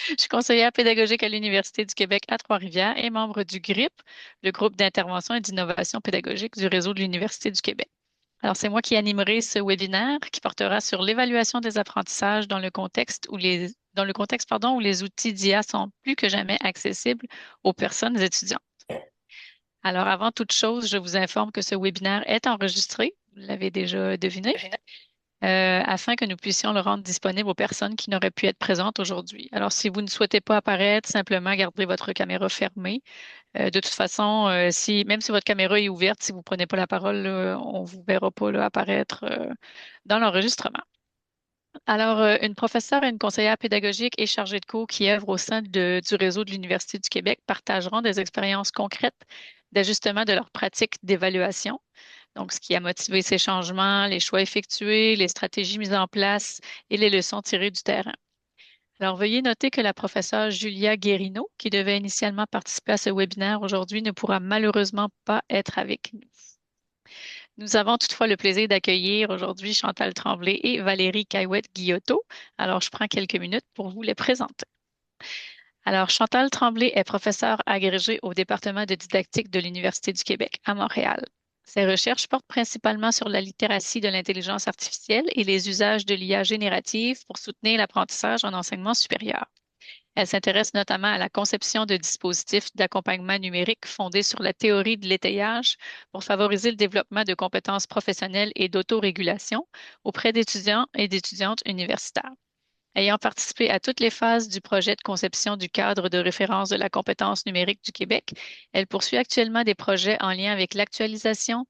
Je suis conseillère pédagogique à l'Université du Québec à Trois-Rivières et membre du GRIP, le groupe d'intervention et d'innovation pédagogique du réseau de l'Université du Québec. Alors, c'est moi qui animerai ce webinaire qui portera sur l'évaluation des apprentissages dans le contexte dans le contexte, où les outils d'IA sont plus que jamais accessibles aux personnes étudiantes. Alors, avant toute chose, je vous informe que ce webinaire est enregistré, vous l'avez déjà deviné, afin que nous puissions le rendre disponible aux personnes qui n'auraient pu être présentes aujourd'hui. Alors, si vous ne souhaitez pas apparaître, simplement gardez votre caméra fermée. De toute façon, même si votre caméra est ouverte, si vous ne prenez pas la parole, là, on ne vous verra pas là, apparaître dans l'enregistrement. Alors, une professeure et une conseillère pédagogique et chargée de cours qui œuvrent au sein du réseau de l'Université du Québec partageront des expériences concrètes d'ajustement de leurs pratiques d'évaluation. Donc, ce qui a motivé ces changements, les choix effectués, les stratégies mises en place et les leçons tirées du terrain. Alors, veuillez noter que la professeure Julia Guérino, qui devait initialement participer à ce webinaire aujourd'hui, ne pourra malheureusement pas être avec nous. Nous avons toutefois le plaisir d'accueillir aujourd'hui Chantal Tremblay et Valérie Caillouette-Guillotot. Alors, je prends quelques minutes pour vous les présenter. Alors, Chantal Tremblay est professeure agrégée au département de didactique de l'Université du Québec à Montréal. Ses recherches portent principalement sur la littératie de l'intelligence artificielle et les usages de l'IA générative pour soutenir l'apprentissage en enseignement supérieur. Elle s'intéresse notamment à la conception de dispositifs d'accompagnement numérique fondés sur la théorie de l'étayage pour favoriser le développement de compétences professionnelles et d'autorégulation auprès d'étudiants et d'étudiantes universitaires. Ayant participé à toutes les phases du projet de conception du cadre de référence de la compétence numérique du Québec, elle poursuit actuellement des projets en lien avec l'actualisation,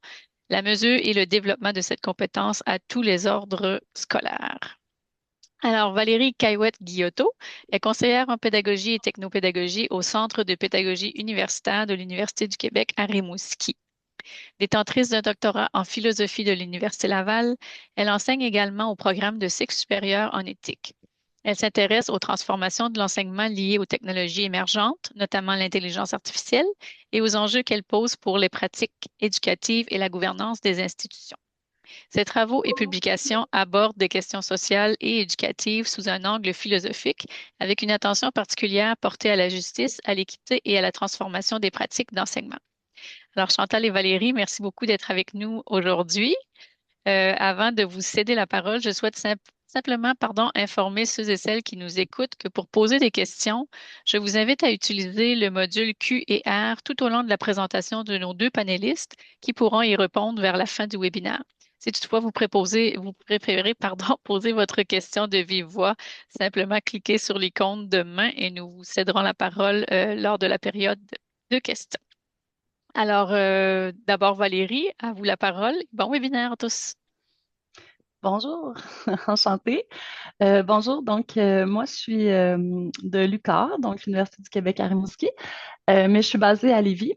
la mesure et le développement de cette compétence à tous les ordres scolaires. Alors, Valérie Caillouette-Guillotot est conseillère en pédagogie et technopédagogie au Centre de pédagogie universitaire de l'Université du Québec à Rimouski. Détentrice d'un doctorat en philosophie de l'Université Laval, elle enseigne également au programme de cycle supérieur en éthique. Elle s'intéresse aux transformations de l'enseignement liées aux technologies émergentes, notamment l'intelligence artificielle, et aux enjeux qu'elle pose pour les pratiques éducatives et la gouvernance des institutions. Ses travaux et publications abordent des questions sociales et éducatives sous un angle philosophique, avec une attention particulière portée à la justice, à l'équité et à la transformation des pratiques d'enseignement. Alors, Chantal et Valérie, merci beaucoup d'être avec nous aujourd'hui. Avant de vous céder la parole, je souhaite simplement, informer ceux et celles qui nous écoutent que pour poser des questions, je vous invite à utiliser le module Q et R tout au long de la présentation de nos deux panélistes qui pourront y répondre vers la fin du webinaire. Si toutefois vous préférez, poser votre question de vive voix, simplement cliquez sur l'icône de main et nous vous céderons la parole lors de la période de questions. Alors, d'abord Valérie, à vous la parole. Bon webinaire à tous. Bonjour, enchantée. Bonjour, donc moi je suis de l'UQAR, donc l'Université du Québec à Rimouski, mais je suis basée à Lévis.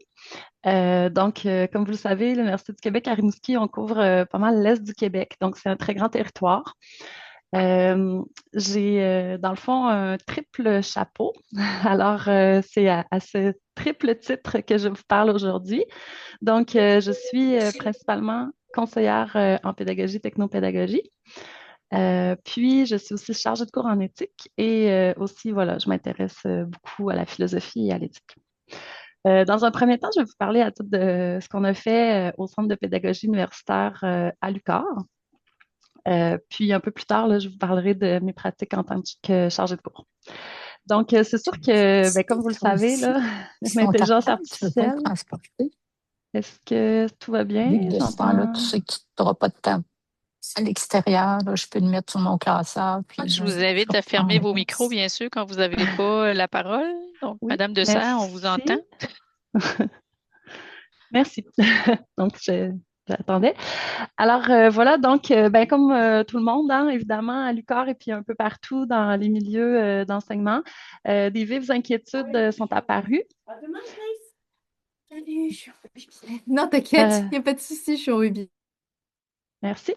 Comme vous le savez, l'Université du Québec à Rimouski, on couvre pas mal l'Est du Québec, donc c'est un très grand territoire. J'ai dans le fond un triple chapeau. Alors, c'est à ce triple titre que je vous parle aujourd'hui. Donc, je suis principalement conseillère en pédagogie, technopédagogie. Puis, je suis aussi chargée de cours en éthique et aussi, voilà, je m'intéresse beaucoup à la philosophie et à l'éthique. Dans un premier temps, je vais vous parler à tout de ce qu'on a fait au Centre de pédagogie universitaire à l'UQAR. Puis, un peu plus tard, là, je vous parlerai de mes pratiques en tant que chargée de cours. Donc, c'est sûr que, ben, comme vous le Toi savez, aussi, là, si on l'intelligence t'appelle, tu ne veux pas le artificielle, transporter. est-ce que tout va bien? Vu que de ce temps-là, tu J'entends. sais que tu n'auras pas de temps à l'extérieur, là, je peux le mettre sur mon classeur, puis Je vous je invite à fermer vos reprendrai. micros, bien sûr, quand vous n'avez pas la parole. Donc, Oui, Madame de Serres, on vous entend. merci. Merci. Donc, j'attendais. Alors, voilà, donc, ben, comme tout le monde, hein, évidemment, à l'UQAR et puis un peu partout dans les milieux d'enseignement, des vives inquiétudes sont apparues. Salut. Non, t'inquiète, Euh, il n'y a pas de souci, je suis au rugby. Merci.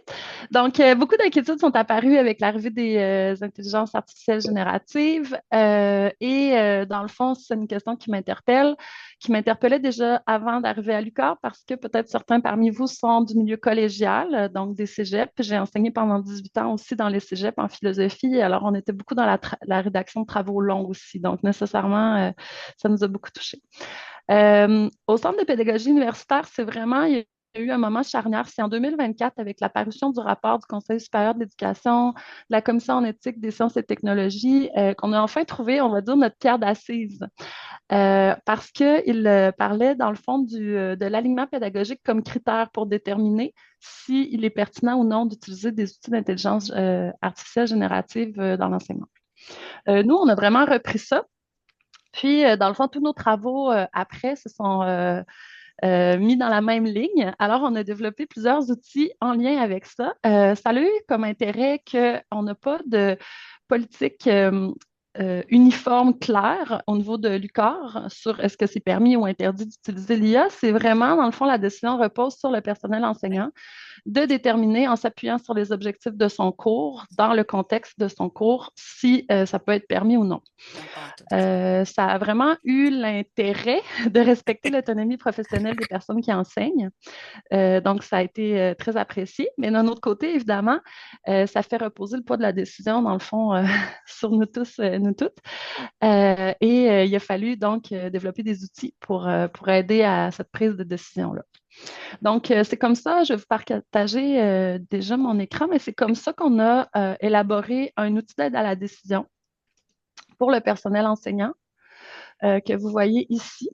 Donc, beaucoup d'inquiétudes sont apparues avec l'arrivée des intelligences artificielles génératives. Dans le fond, c'est une question qui m'interpellait déjà avant d'arriver à l'UQAR parce que peut-être certains parmi vous sont du milieu collégial, donc des cégeps. J'ai enseigné pendant 18 ans aussi dans les cégeps en philosophie. Alors, on était beaucoup dans la rédaction de travaux longs aussi. Donc, nécessairement, ça nous a beaucoup touchés. Au Centre de pédagogie universitaire, il y a eu un moment charnière, c'est en 2024 avec la parution du rapport du Conseil supérieur de l'éducation, de la Commission en éthique des sciences et technologies, qu'on a enfin trouvé, on va dire, notre pierre d'assise. Parce qu'il parlait, dans le fond, de l'alignement pédagogique comme critère pour déterminer s'il est pertinent ou non d'utiliser des outils d'intelligence artificielle générative dans l'enseignement. Nous, on a vraiment repris ça. Puis, dans le fond, tous nos travaux après se sont mis dans la même ligne. Alors, on a développé plusieurs outils en lien avec ça. Ça a eu comme intérêt qu'on n'a pas de politique uniforme claire au niveau de l'UQAR sur est-ce que c'est permis ou interdit d'utiliser l'IA. C'est vraiment, dans le fond, la décision repose sur le personnel enseignant de déterminer en s'appuyant sur les objectifs de son cours, dans le contexte de son cours, si ça peut être permis ou non. Ça a vraiment eu l'intérêt de respecter l'autonomie professionnelle des personnes qui enseignent. Donc, ça a été très apprécié. Mais d'un autre côté, évidemment, ça fait reposer le poids de la décision, dans le fond, sur nous tous, nous toutes. Il a fallu donc développer des outils pour aider à cette prise de décision-là. Donc, c'est comme ça, je vais vous partager déjà mon écran, mais c'est comme ça qu'on a élaboré un outil d'aide à la décision pour le personnel enseignant que vous voyez ici,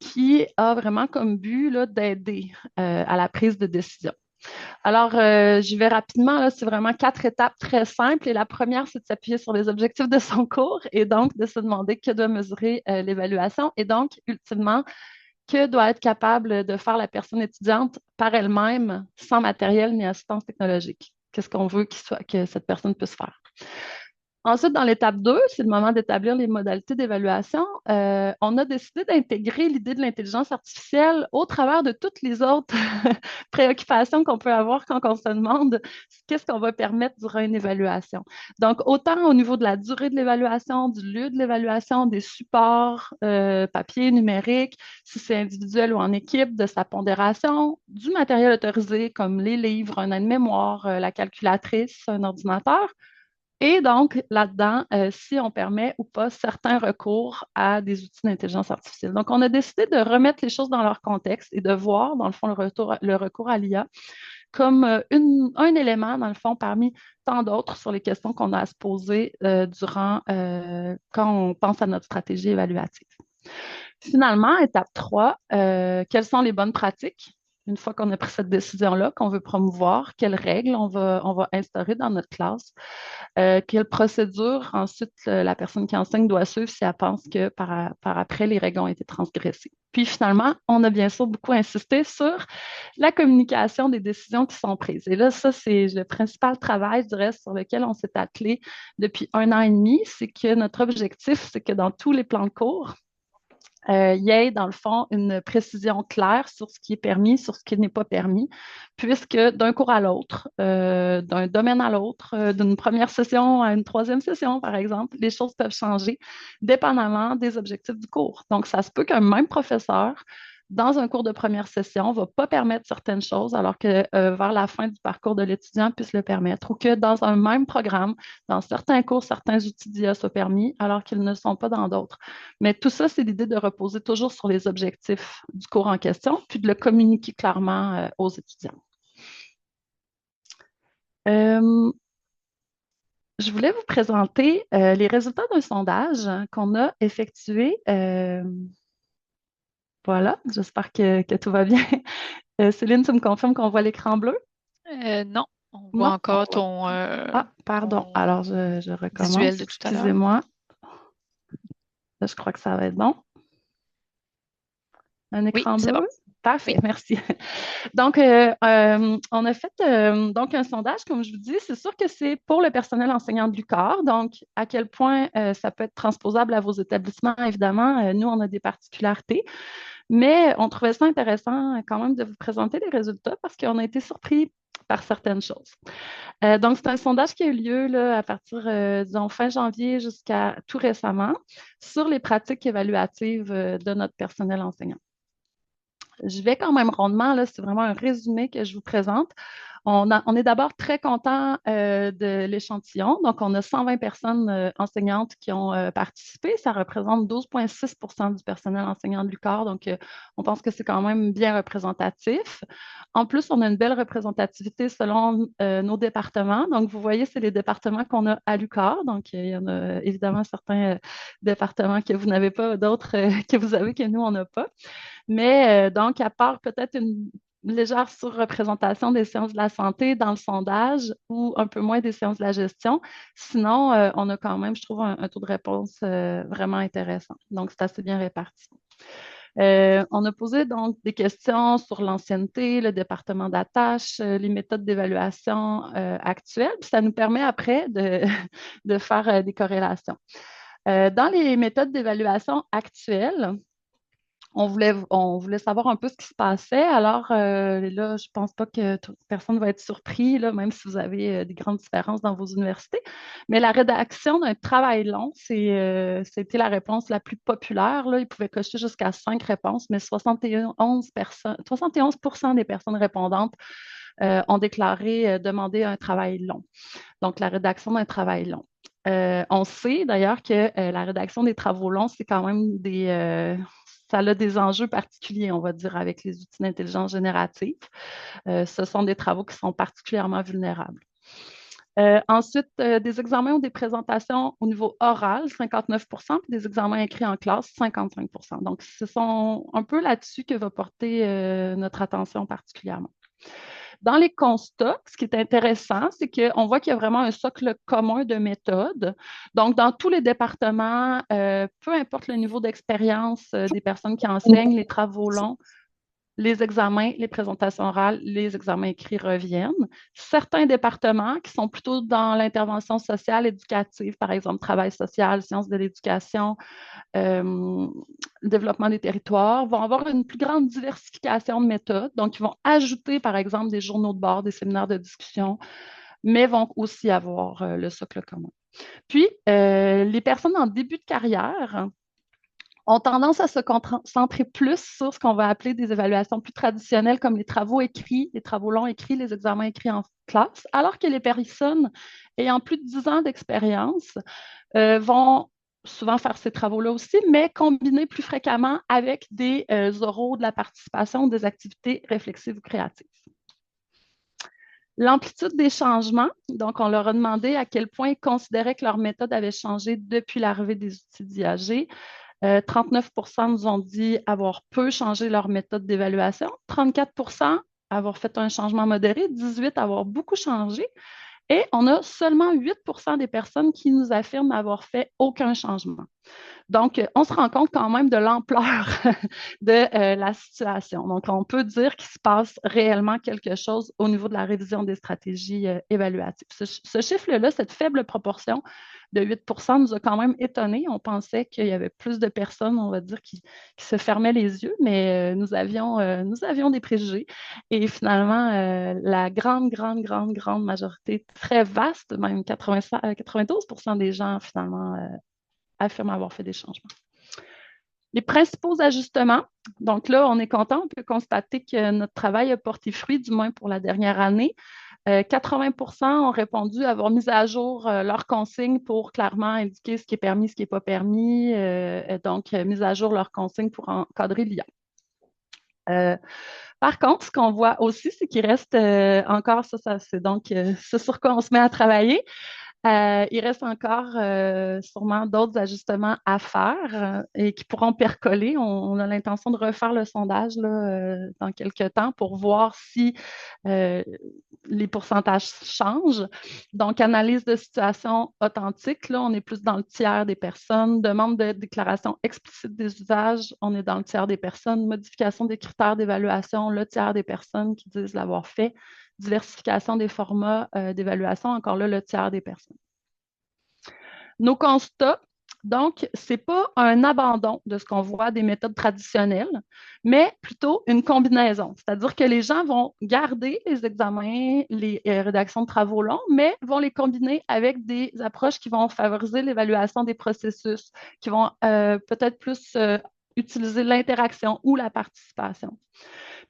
qui a vraiment comme but d'aider à la prise de décision. Alors, j'y vais rapidement. Là, c'est vraiment 4 étapes très simples. Et la première, c'est de s'appuyer sur les objectifs de son cours et donc de se demander que doit mesurer l'évaluation et donc, ultimement, que doit être capable de faire la personne étudiante par elle-même, sans matériel ni assistance technologique. Qu'est-ce qu'on veut que cette personne puisse faire? Ensuite, dans l'étape 2, c'est le moment d'établir les modalités d'évaluation. On a décidé d'intégrer l'idée de l'intelligence artificielle au travers de toutes les autres préoccupations qu'on peut avoir quand on se demande qu'est-ce qu'on va permettre durant une évaluation. Donc, autant au niveau de la durée de l'évaluation, du lieu de l'évaluation, des supports, papier, numérique, si c'est individuel ou en équipe, de sa pondération, du matériel autorisé comme les livres, un aide-mémoire, la calculatrice, un ordinateur. Et donc, là-dedans, si on permet ou pas certains recours à des outils d'intelligence artificielle. Donc, on a décidé de remettre les choses dans leur contexte et de voir, dans le fond, le recours à l'IA comme un élément, dans le fond, parmi tant d'autres sur les questions qu'on a à se poser quand on pense à notre stratégie évaluative. Finalement, étape 3, quelles sont les bonnes pratiques? Une fois qu'on a pris cette décision-là, qu'on veut promouvoir, quelles règles on va instaurer dans notre classe? Quelle procédure ensuite la personne qui enseigne doit suivre si elle pense que par après les règles ont été transgressées. Puis finalement, on a bien sûr beaucoup insisté sur la communication des décisions qui sont prises. Et là, ça, c'est le principal travail, je dirais, sur lequel on s'est attelé depuis 1 an et demi. C'est que notre objectif, c'est que dans tous les plans de cours, il y ait, dans le fond, une précision claire sur ce qui est permis, sur ce qui n'est pas permis, puisque d'un cours à l'autre, d'un domaine à l'autre, d'une première session à une troisième session, par exemple, les choses peuvent changer dépendamment des objectifs du cours. Donc, ça se peut qu'un même professeur, dans un cours de première session, ne va pas permettre certaines choses, alors que vers la fin du parcours de l'étudiant puisse le permettre, ou que dans un même programme, dans certains cours, certains outils d'IA soient permis, alors qu'ils ne sont pas dans d'autres. Mais tout ça, c'est l'idée de reposer toujours sur les objectifs du cours en question, puis de le communiquer clairement aux étudiants. Je voulais vous présenter les résultats d'un sondage qu'on a effectué. Voilà, j'espère que tout va bien. Céline, tu me confirmes qu'on voit l'écran bleu? Non, on voit Non? encore ton Pardon. ton Alors, je recommence. visuel de tout à l'heure. Excusez-moi. Là, je crois que ça va être bon. Un écran c'est bleu? bon. Parfait, Oui. merci. Donc, on a fait donc un sondage, comme je vous dis. C'est sûr que c'est pour le personnel enseignant de l'UQAR. Donc, à quel point ça peut être transposable à vos établissements, évidemment. Nous, on a des particularités. Mais on trouvait ça intéressant quand même de vous présenter les résultats parce qu'on a été surpris par certaines choses. Donc, c'est un sondage qui a eu lieu là, à partir, disons, fin janvier jusqu'à tout récemment sur les pratiques évaluatives de notre personnel enseignant. Je vais quand même rondement, là, c'est vraiment un résumé que je vous présente. On est d'abord très content de l'échantillon. Donc, on a 120 personnes enseignantes qui ont participé. Ça représente 12,6 du personnel enseignant de l'UQAR. Donc, on pense que c'est quand même bien représentatif. En plus, on a une belle représentativité selon nos départements. Donc, vous voyez, c'est les départements qu'on a à l'UQAR. Donc, il y en a évidemment certains départements que vous n'avez pas, d'autres que vous avez que nous, on n'a pas. Mais donc, à part peut-être une légère surreprésentation des sciences de la santé dans le sondage ou un peu moins des sciences de la gestion, sinon, on a quand même, je trouve, un taux de réponse vraiment intéressant. Donc, c'est assez bien réparti. On a posé donc des questions sur l'ancienneté, le département d'attache, les méthodes d'évaluation actuelles. Puis ça nous permet après de faire des corrélations. Dans les méthodes d'évaluation actuelles, on voulait savoir un peu ce qui se passait. Alors là, je ne pense pas que personne va être surpris, là, même si vous avez des grandes différences dans vos universités. Mais la rédaction d'un travail long, c'était la réponse la plus populaire. Là. Il pouvait cocher jusqu'à 5 réponses, mais 71 des personnes répondantes ont déclaré demander un travail long. Donc, la rédaction d'un travail long. On sait d'ailleurs que la rédaction des travaux longs, c'est quand même ça a des enjeux particuliers, on va dire, avec les outils d'intelligence générative. Ce sont des travaux qui sont particulièrement vulnérables. Ensuite, des examens ou des présentations au niveau oral, 59 puis des examens écrits en classe, 55 Donc, ce sont un peu là-dessus que va porter notre attention particulièrement. Dans les constats, ce qui est intéressant, c'est qu'on voit qu'il y a vraiment un socle commun de méthodes. Donc, dans tous les départements, peu importe le niveau d'expérience des personnes qui enseignent, les travaux longs, les examens, les présentations orales, les examens écrits reviennent. Certains départements qui sont plutôt dans l'intervention sociale, éducative, par exemple, travail social, sciences de l'éducation, développement des territoires, vont avoir une plus grande diversification de méthodes. Donc, ils vont ajouter, par exemple, des journaux de bord, des séminaires de discussion, mais vont aussi avoir le socle commun. Puis, les personnes en début de carrière ont tendance à se concentrer plus sur ce qu'on va appeler des évaluations plus traditionnelles comme les travaux écrits, les travaux longs écrits, les examens écrits en classe, alors que les personnes ayant plus de 10 ans d'expérience vont souvent faire ces travaux-là aussi, mais combinés plus fréquemment avec des oraux de la participation, des activités réflexives ou créatives. L'amplitude des changements, donc on leur a demandé à quel point ils considéraient que leur méthode avait changé depuis l'arrivée des outils d'IAG. 39 nous ont dit avoir peu changé leur méthode d'évaluation, 34 avoir fait un changement modéré, 18 avoir beaucoup changé, et on a seulement 8 des personnes qui nous affirment avoir fait aucun changement. Donc, on se rend compte quand même de l'ampleur de la situation. Donc, on peut dire qu'il se passe réellement quelque chose au niveau de la révision des stratégies évaluatives. Ce chiffre-là, cette faible proportion de 8 nous a quand même étonnés. On pensait qu'il y avait plus de personnes, on va dire, qui se fermaient les yeux, mais nous avions des préjugés. Et finalement, la grande majorité, très vaste, même 92 des gens, finalement, affirment avoir fait des changements. Les principaux ajustements, donc là, on est content, on peut constater que notre travail a porté fruit, du moins pour la dernière année. 80 ont répondu avoir mis à jour leurs consignes pour clairement indiquer ce qui est permis, ce qui n'est pas permis, donc mis à jour leurs consignes pour encadrer l'IA. Par contre, ce qu'on voit aussi, c'est qu'il reste encore, ça c'est donc ce sur quoi on se met à travailler. Il reste encore sûrement d'autres ajustements à faire et qui pourront percoler. On a l'intention de refaire le sondage là, dans quelques temps pour voir si les pourcentages changent. Donc, analyse de situation authentique, là, on est plus dans le tiers des personnes. Demande de déclaration explicite des usages, on est dans le tiers des personnes. Modification des critères d'évaluation, le tiers des personnes qui disent l'avoir fait. Diversification des formats d'évaluation, encore là, le tiers des personnes. Nos constats, Donc, ce n'est pas un abandon de ce qu'on voit des méthodes traditionnelles, mais plutôt une combinaison. C'est-à-dire que les gens vont garder les examens, les rédactions de travaux longs, mais vont les combiner avec des approches qui vont favoriser l'évaluation des processus, qui vont peut-être plus utiliser l'interaction ou la participation.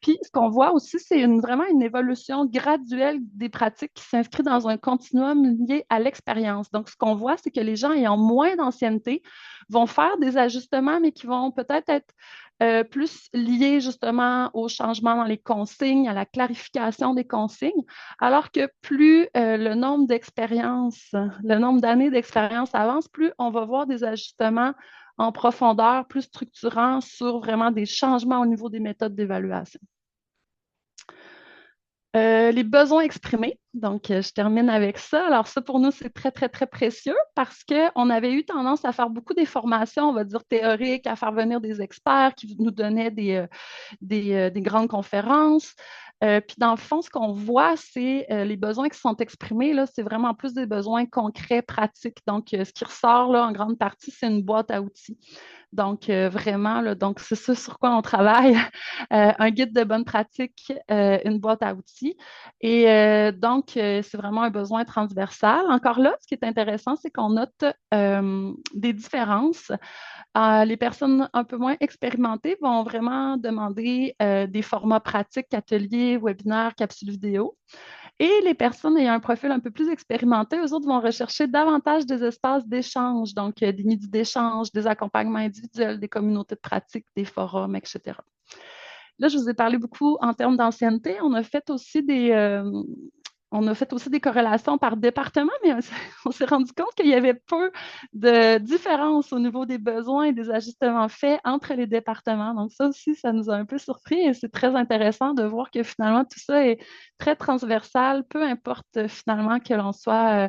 Puis, ce qu'on voit aussi, c'est vraiment une évolution graduelle des pratiques qui s'inscrit dans un continuum lié à l'expérience. Donc, ce qu'on voit, c'est que les gens ayant moins d'ancienneté vont faire des ajustements, mais qui vont peut-être être plus liés justement au changement dans les consignes, à la clarification des consignes, alors que plus le nombre d'expériences, le nombre d'années d'expérience avance, plus on va voir des ajustements en profondeur, plus structurants sur vraiment des changements au niveau des méthodes d'évaluation. Les besoins exprimés. Donc, je termine avec ça. Alors, ça, pour nous, c'est très, très, très précieux parce qu'on avait eu tendance à faire beaucoup des formations, on va dire théoriques, à faire venir des experts qui nous donnaient des grandes conférences. Puis, dans le fond, ce qu'on voit, c'est les besoins qui sont exprimés, là, c'est vraiment plus des besoins concrets, pratiques. Donc, ce qui ressort, là, en grande partie, c'est une boîte à outils. Donc, vraiment, là, donc c'est ça sur quoi on travaille. Un guide de bonne pratique, une boîte à outils. Et donc, c'est vraiment un besoin transversal. Encore là, ce qui est intéressant, c'est qu'on note des différences. Les personnes un peu moins expérimentées vont vraiment demander des formats pratiques, ateliers, webinaires, capsules vidéo. Et les personnes ayant un profil un peu plus expérimenté, eux autres vont rechercher davantage des espaces d'échange, donc des midis d'échange, des accompagnements individuels, des communautés de pratique, des forums, etc. Là, je vous ai parlé beaucoup en termes d'ancienneté. On a fait aussi des corrélations par département, mais on s'est rendu compte qu'il y avait peu de différence au niveau des besoins et des ajustements faits entre les départements. Donc, ça aussi, ça nous a un peu surpris et c'est très intéressant de voir que finalement, tout ça est très transversal, peu importe finalement que l'on soit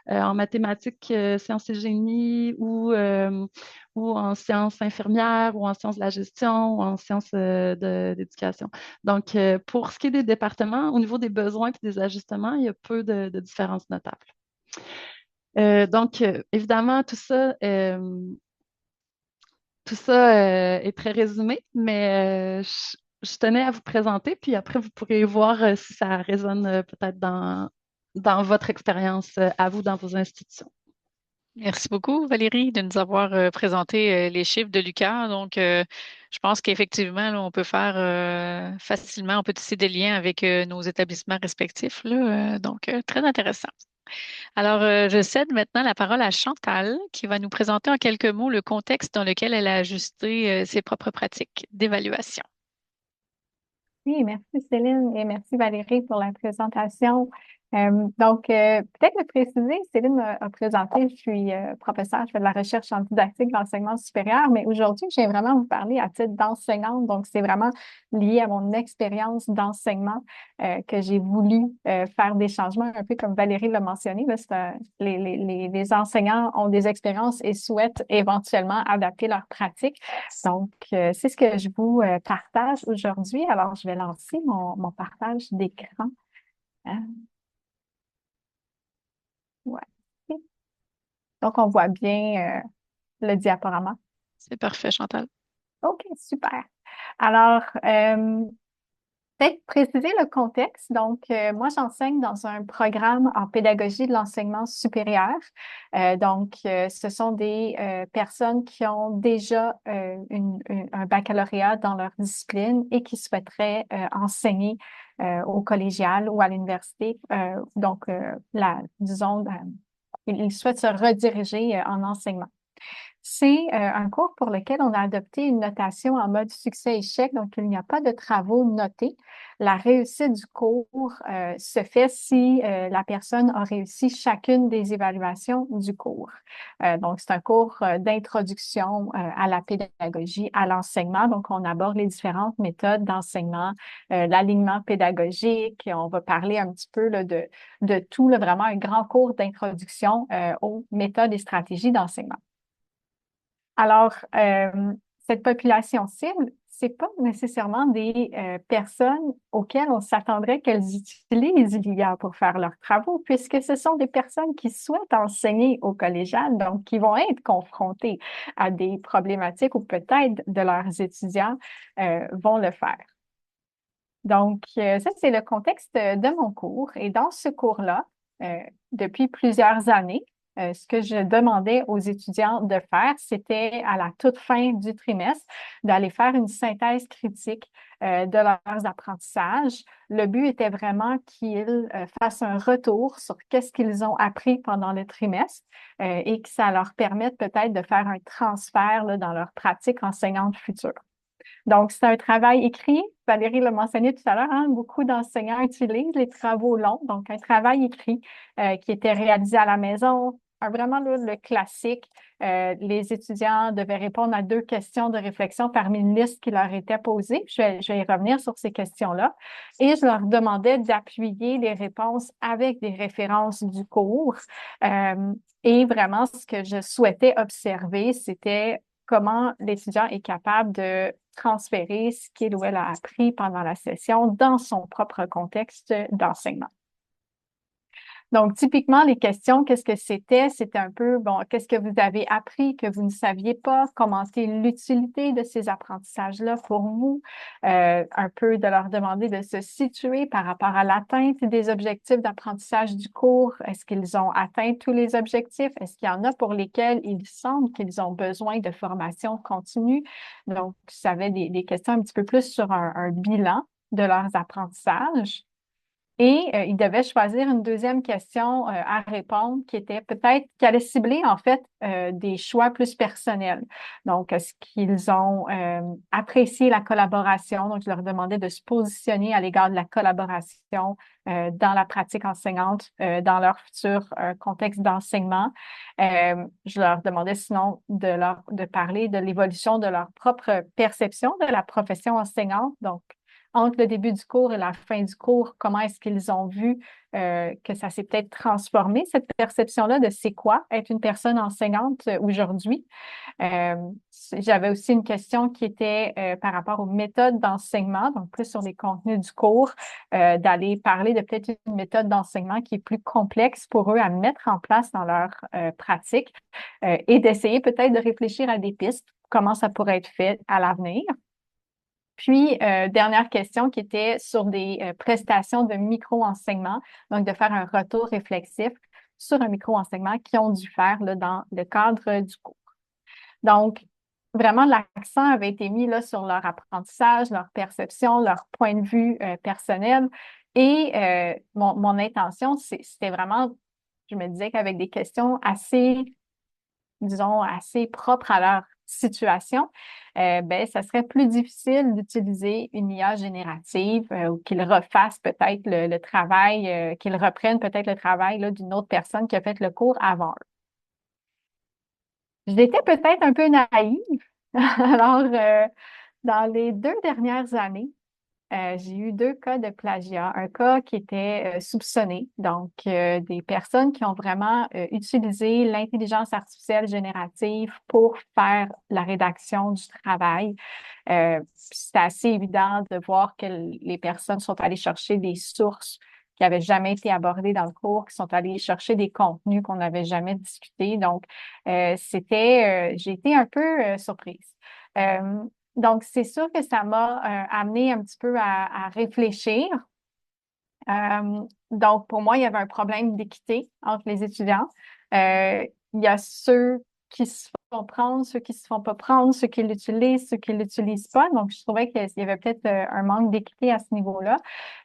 en mathématiques, sciences et génie ou en sciences infirmières ou en sciences de la gestion ou en sciences d'éducation. Donc, pour ce qui est des départements, au niveau des besoins et des ajustements, il y a peu de différences notables. Donc, évidemment, tout ça est très résumé, mais je tenais à vous présenter, puis après, vous pourrez voir si ça résonne peut-être dans votre expérience à vous, dans vos institutions. Merci beaucoup, Valérie, de nous avoir présenté les chiffres de Lucas. Donc, je pense qu'effectivement, là, on peut faire facilement, on peut tisser des liens avec nos établissements respectifs, là. Donc, très intéressant. Alors, je cède maintenant la parole à Chantal, qui va nous présenter en quelques mots le contexte dans lequel elle a ajusté ses propres pratiques d'évaluation. Oui, merci Céline et merci Valérie pour la présentation. Peut-être le préciser, Céline a présenté, je suis professeure, je fais de la recherche en didactique d'enseignement supérieur, mais aujourd'hui, je viens vraiment vous parler à titre d'enseignante. Donc, c'est vraiment lié à mon expérience d'enseignement que j'ai voulu faire des changements, un peu comme Valérie l'a mentionné. Là, les enseignants ont des expériences et souhaitent éventuellement adapter leurs pratiques. Donc, c'est ce que je vous partage aujourd'hui. Alors, je vais lancer mon partage d'écran. Ouais. Donc, on voit bien le diaporama. C'est parfait, Chantal. OK, super. Alors, peut-être préciser le contexte. Donc, moi, j'enseigne dans un programme en pédagogie de l'enseignement supérieur. Ce sont des personnes qui ont déjà un baccalauréat dans leur discipline et qui souhaiteraient enseigner au collégial ou à l'université. Disons, ils souhaitent se rediriger en enseignement. C'est un cours pour lequel on a adopté une notation en mode succès-échec, donc il n'y a pas de travaux notés. La réussite du cours se fait si la personne a réussi chacune des évaluations du cours. Donc, c'est un cours d'introduction à la pédagogie, à l'enseignement. Donc, on aborde les différentes méthodes d'enseignement, l'alignement pédagogique. Et on va parler un petit peu là, de tout, là, vraiment un grand cours d'introduction aux méthodes et stratégies d'enseignement. Alors, cette population cible, c'est pas nécessairement des personnes auxquelles on s'attendrait qu'elles utilisent l'IA pour faire leurs travaux, puisque ce sont des personnes qui souhaitent enseigner au collégial, donc qui vont être confrontées à des problématiques où peut-être de leurs étudiants vont le faire. Donc, ça, c'est le contexte de mon cours. Et dans ce cours-là, depuis plusieurs années, ce que je demandais aux étudiants de faire, c'était à la toute fin du trimestre d'aller faire une synthèse critique de leurs apprentissages. Le but était vraiment qu'ils fassent un retour sur qu'est-ce qu'ils ont appris pendant le trimestre et que ça leur permette peut-être de faire un transfert là, dans leur pratique enseignante future. Donc, c'est un travail écrit. Valérie l'a mentionné tout à l'heure, hein, beaucoup d'enseignants utilisent les travaux longs. Donc, un travail écrit qui était réalisé à la maison, vraiment là, le classique. Les étudiants devaient répondre à 2 questions de réflexion parmi une liste qui leur était posée. Je vais y revenir sur ces questions-là. Et je leur demandais d'appuyer les réponses avec des références du cours. Et vraiment, ce que je souhaitais observer, c'était comment l'étudiant est capable de transférer ce qu'il ou elle a appris pendant la session dans son propre contexte d'enseignement. Donc, typiquement, les questions, qu'est-ce que c'était? C'était un peu, bon, qu'est-ce que vous avez appris que vous ne saviez pas? Commenter l'utilité de ces apprentissages-là pour vous. Un peu de leur demander de se situer par rapport à l'atteinte des objectifs d'apprentissage du cours. Est-ce qu'ils ont atteint tous les objectifs? Est-ce qu'il y en a pour lesquels il semble qu'ils ont besoin de formation continue? Donc, ça avait des questions un petit peu plus sur un bilan de leurs apprentissages. Et ils devaient choisir une deuxième question à répondre qui allait cibler en fait des choix plus personnels. Donc, est-ce qu'ils ont apprécié la collaboration? Donc, je leur demandais de se positionner à l'égard de la collaboration dans la pratique enseignante, dans leur futur contexte d'enseignement. Je leur demandais sinon de parler de l'évolution de leur propre perception de la profession enseignante. Donc, entre le début du cours et la fin du cours, comment est-ce qu'ils ont vu que ça s'est peut-être transformé, cette perception-là de c'est quoi être une personne enseignante aujourd'hui. J'avais aussi une question qui était par rapport aux méthodes d'enseignement, donc plus sur les contenus du cours, d'aller parler de peut-être une méthode d'enseignement qui est plus complexe pour eux à mettre en place dans leur pratique et d'essayer peut-être de réfléchir à des pistes, comment ça pourrait être fait à l'avenir. Puis, dernière question qui était sur des prestations de micro-enseignement, donc de faire un retour réflexif sur un micro-enseignement qu'ils ont dû faire là, dans le cadre du cours. Donc, vraiment, l'accent avait été mis là, sur leur apprentissage, leur perception, leur point de vue personnel. Et mon intention, c'était vraiment, je me disais qu'avec des questions assez, disons, assez propres à leur situation, ça serait plus difficile d'utiliser une IA générative ou qu'ils refassent peut-être le travail, qu'ils reprennent peut-être le travail là, d'une autre personne qui a fait le cours avant eux. J'étais peut-être un peu naïve. Alors, dans les 2 dernières années, j'ai eu 2 cas de plagiat. Un cas qui était soupçonné, donc des personnes qui ont vraiment utilisé l'intelligence artificielle générative pour faire la rédaction du travail. C'est assez évident de voir que les personnes sont allées chercher des sources qui n'avaient jamais été abordées dans le cours, qui sont allées chercher des contenus qu'on n'avait jamais discutés. Donc, j'ai été un peu surprise. Donc, c'est sûr que ça m'a amené un petit peu à réfléchir. Donc, pour moi, il y avait un problème d'équité entre les étudiants. Il y a ceux qui se font prendre, ceux qui se font pas prendre, ceux qui l'utilisent, ceux qui l'utilisent pas. Donc, je trouvais qu'il y avait peut-être un manque d'équité à ce niveau-là.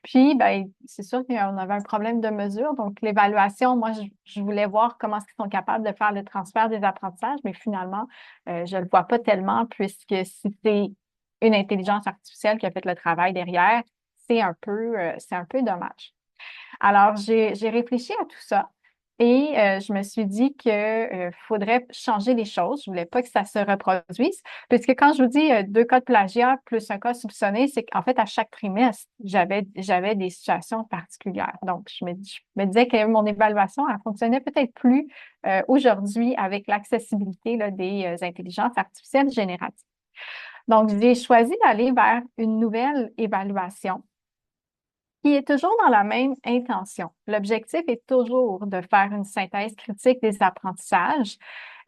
Puis, ben, c'est sûr qu'on avait un problème de mesure. Donc, l'évaluation, moi, je voulais voir comment ils sont capables de faire le transfert des apprentissages, mais finalement, je le vois pas tellement puisque si c'est une intelligence artificielle qui a fait le travail derrière, c'est un peu dommage. Alors, j'ai réfléchi à tout ça et je me suis dit que faudrait changer les choses. Je voulais pas que ça se reproduise, puisque quand je vous dis 2 cas de plagiat plus un cas soupçonné, c'est qu'en fait, à chaque trimestre, j'avais des situations particulières. Donc, je me disais que mon évaluation, elle fonctionnait peut-être plus aujourd'hui avec l'accessibilité là, des intelligences artificielles génératives. Donc, j'ai choisi d'aller vers une nouvelle évaluation qui est toujours dans la même intention. L'objectif est toujours de faire une synthèse critique des apprentissages,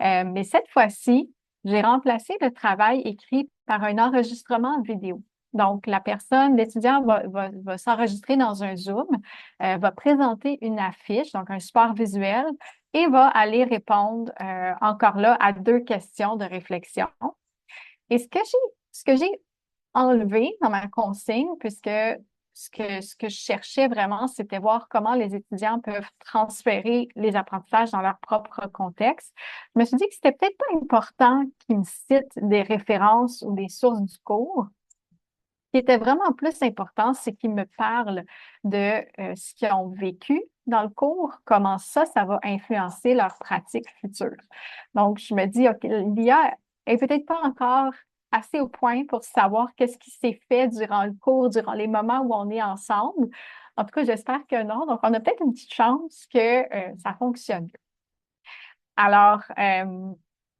mais cette fois-ci, j'ai remplacé le travail écrit par un enregistrement vidéo. Donc, l'étudiant va s'enregistrer dans un Zoom, va présenter une affiche, donc un support visuel, et va aller répondre encore là à 2 questions de réflexion. Et ce que j'ai enlevé dans ma consigne, puisque ce que je cherchais vraiment, c'était voir comment les étudiants peuvent transférer les apprentissages dans leur propre contexte. Je me suis dit que c'était peut-être pas important qu'ils me citent des références ou des sources du cours. Ce qui était vraiment plus important, c'est qu'ils me parlent de ce qu'ils ont vécu dans le cours, comment ça va influencer leur pratique future. Donc, je me dis, OK, l'IA est peut-être pas encore assez au point pour savoir qu'est-ce qui s'est fait durant le cours, durant les moments où on est ensemble. En tout cas, j'espère que non. Donc, on a peut-être une petite chance que ça fonctionne. Alors,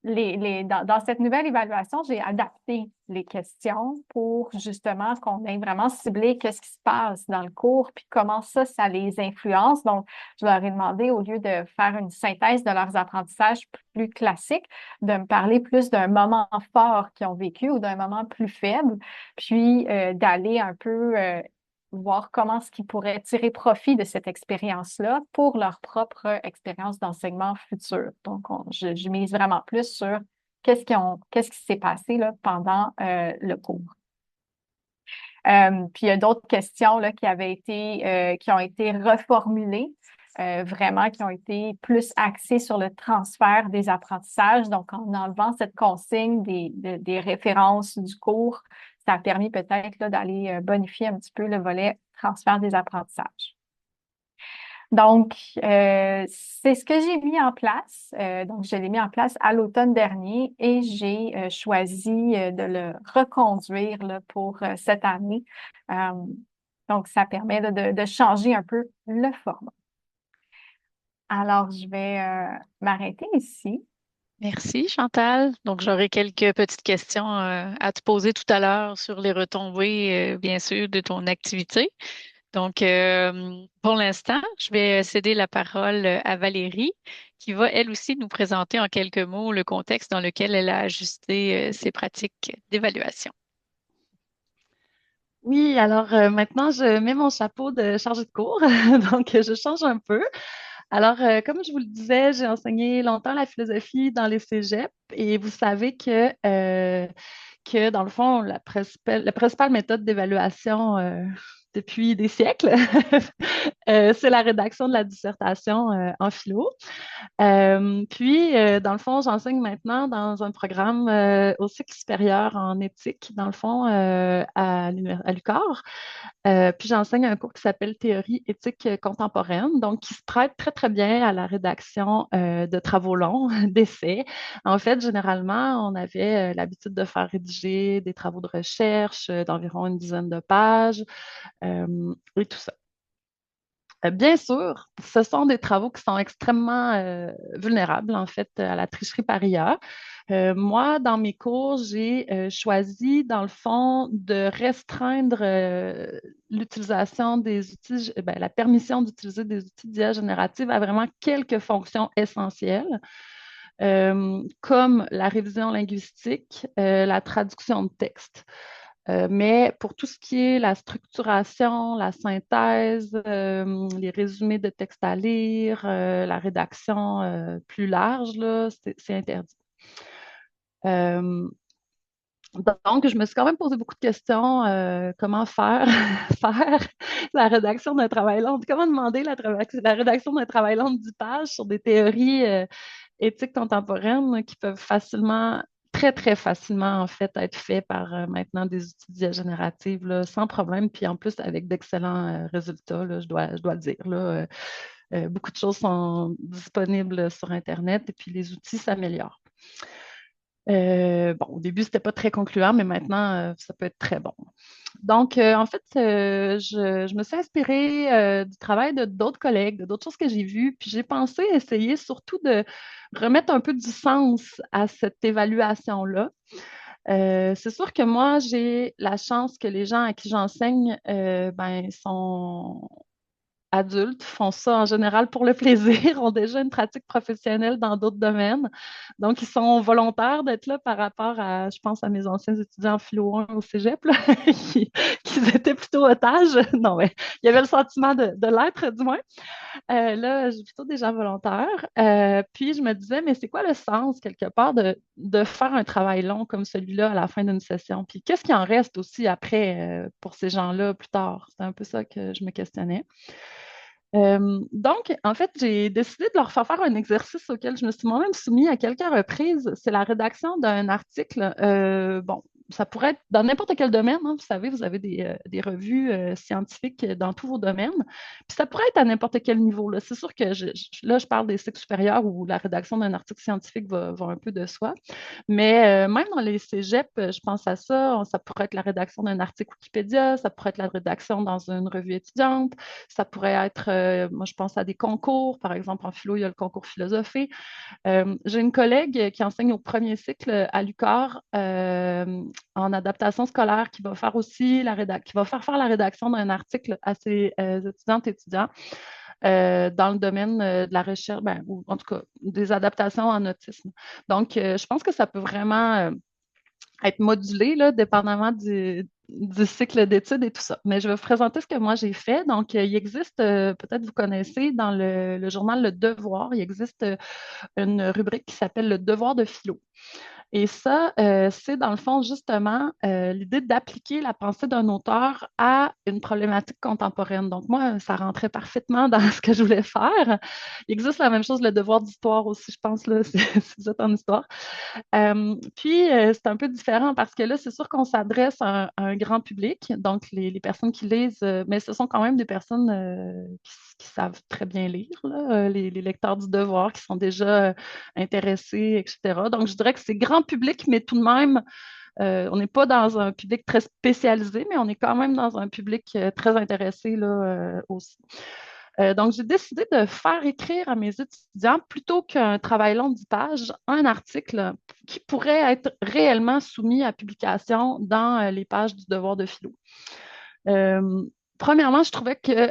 dans cette nouvelle évaluation, j'ai adapté les questions pour justement qu'on ait vraiment ciblé qu'est-ce qui se passe dans le cours, puis comment ça les influence. Donc, je leur ai demandé, au lieu de faire une synthèse de leurs apprentissages plus classiques, de me parler plus d'un moment fort qu'ils ont vécu ou d'un moment plus faible, puis d'aller un peu voir comment est-ce qu'ils pourraient tirer profit de cette expérience-là pour leur propre expérience d'enseignement futur. Donc, je mise vraiment plus sur qu'est-ce qui s'est passé là, pendant le cours. Puis il y a d'autres questions là, qui ont été reformulées, vraiment qui ont été plus axées sur le transfert des apprentissages. Donc, en enlevant cette consigne des références du cours, ça a permis peut-être là, d'aller bonifier un petit peu le volet transfert des apprentissages. Donc, c'est ce que j'ai mis en place. Donc, je l'ai mis en place à l'automne dernier et j'ai choisi de le reconduire là, pour cette année. Donc, ça permet là, de changer un peu le format. Alors, je vais m'arrêter ici. Merci, Chantal. Donc, j'aurai quelques petites questions à te poser tout à l'heure sur les retombées, bien sûr, de ton activité. Donc, pour l'instant, je vais céder la parole à Valérie, qui va elle aussi nous présenter en quelques mots le contexte dans lequel elle a ajusté ses pratiques d'évaluation. Oui, alors maintenant, je mets mon chapeau de chargée de cours, donc je change un peu. Alors, comme je vous le disais, j'ai enseigné longtemps la philosophie dans les cégeps et vous savez que dans le fond, la principale méthode d'évaluation depuis des siècles, c'est la rédaction de la dissertation en philo. Dans le fond, j'enseigne maintenant dans un programme au cycle supérieur en éthique, dans le fond, à l'UQAR. Puis j'enseigne un cours qui s'appelle Théorie éthique contemporaine, donc qui se prête très, très bien à la rédaction de travaux longs, d'essais. En fait, généralement, on avait l'habitude de faire rédiger des travaux de recherche d'environ une dizaine de pages et tout ça. Bien sûr, ce sont des travaux qui sont extrêmement vulnérables, en fait, à la tricherie par IA. Moi, dans mes cours, j'ai choisi, dans le fond, de restreindre l'utilisation des outils, la permission d'utiliser des outils d'IA générative à vraiment quelques fonctions essentielles, comme la révision linguistique, la traduction de texte. Mais pour tout ce qui est la structuration, la synthèse, les résumés de textes à lire, la rédaction plus large, là, c'est interdit. Donc, je me suis quand même posé beaucoup de questions. Comment faire, faire la rédaction d'un travail long? Comment demander la rédaction d'un travail long de 10 pages sur des théories éthiques contemporaines qui peuvent très, très facilement, en fait, être faits par maintenant des outils d'IA générative, là, sans problème, puis en plus avec d'excellents résultats, là, je dois le dire. Là, beaucoup de choses sont disponibles sur Internet et puis les outils s'améliorent. Au début, c'était pas très concluant, mais maintenant, ça peut être très bon. Donc, en fait, je me suis inspirée du travail de d'autres collègues, de d'autres choses que j'ai vues, puis j'ai pensé essayer surtout de remettre un peu du sens à cette évaluation-là. C'est sûr que moi, j'ai la chance que les gens à qui j'enseigne sont adultes, font ça en général pour le plaisir, ont déjà une pratique professionnelle dans d'autres domaines. Donc, ils sont volontaires d'être là par rapport à, je pense, à mes anciens étudiants en philo 1 au cégep, là, qui étaient plutôt otages. Non, mais il y avait le sentiment de l'être, du moins. Là, j'ai plutôt des gens volontaires. Puis je me disais, mais c'est quoi le sens, quelque part, de faire un travail long comme celui-là à la fin d'une session? Puis qu'est-ce qui en reste aussi après pour ces gens-là plus tard? C'est un peu ça que je me questionnais. Donc, en fait, j'ai décidé de leur faire un exercice auquel je me suis moi-même soumis à quelques reprises. C'est la rédaction d'un article. Bon, ça pourrait être dans n'importe quel domaine, hein. Vous savez, vous avez des revues scientifiques dans tous vos domaines. Puis ça pourrait être à n'importe quel niveau, là. C'est sûr que là, je parle des cycles supérieurs où la rédaction d'un article scientifique va un peu de soi. Mais même dans les cégeps, je pense à ça. Ça pourrait être la rédaction d'un article Wikipédia, ça pourrait être la rédaction dans une revue étudiante, ça pourrait être, moi je pense à des concours, par exemple en philo, il y a le concours philosophie. J'ai une collègue qui enseigne au premier cycle à l'UQAR en adaptation scolaire qui va faire aussi qui va faire la rédaction d'un article à ses étudiantes et étudiants dans le domaine de la recherche, ou en tout cas des adaptations en autisme. Donc, je pense que ça peut vraiment être modulé, là, dépendamment du cycle d'études et tout ça. Mais je vais vous présenter ce que moi j'ai fait. Donc, il existe, peut-être vous connaissez, dans le journal Le Devoir, il existe une rubrique qui s'appelle Le Devoir de philo. Et ça, c'est dans le fond justement l'idée d'appliquer la pensée d'un auteur à une problématique contemporaine. Donc moi, ça rentrait parfaitement dans ce que je voulais faire. Il existe la même chose, le devoir d'histoire aussi, je pense, là, si vous êtes en histoire. Puis, c'est un peu différent parce que là, c'est sûr qu'on s'adresse à un grand public, donc les personnes qui lisent, mais ce sont quand même des personnes qui savent très bien lire, là, les lecteurs du devoir qui sont déjà intéressés, etc. Donc, je dirais que c'est grand public, mais tout de même, on n'est pas dans un public très spécialisé, mais on est quand même dans un public très intéressé là, aussi. Donc, j'ai décidé de faire écrire à mes étudiants, plutôt qu'un travail long de 10 pages, un article qui pourrait être réellement soumis à publication dans les pages du devoir de philo. Premièrement, je trouvais que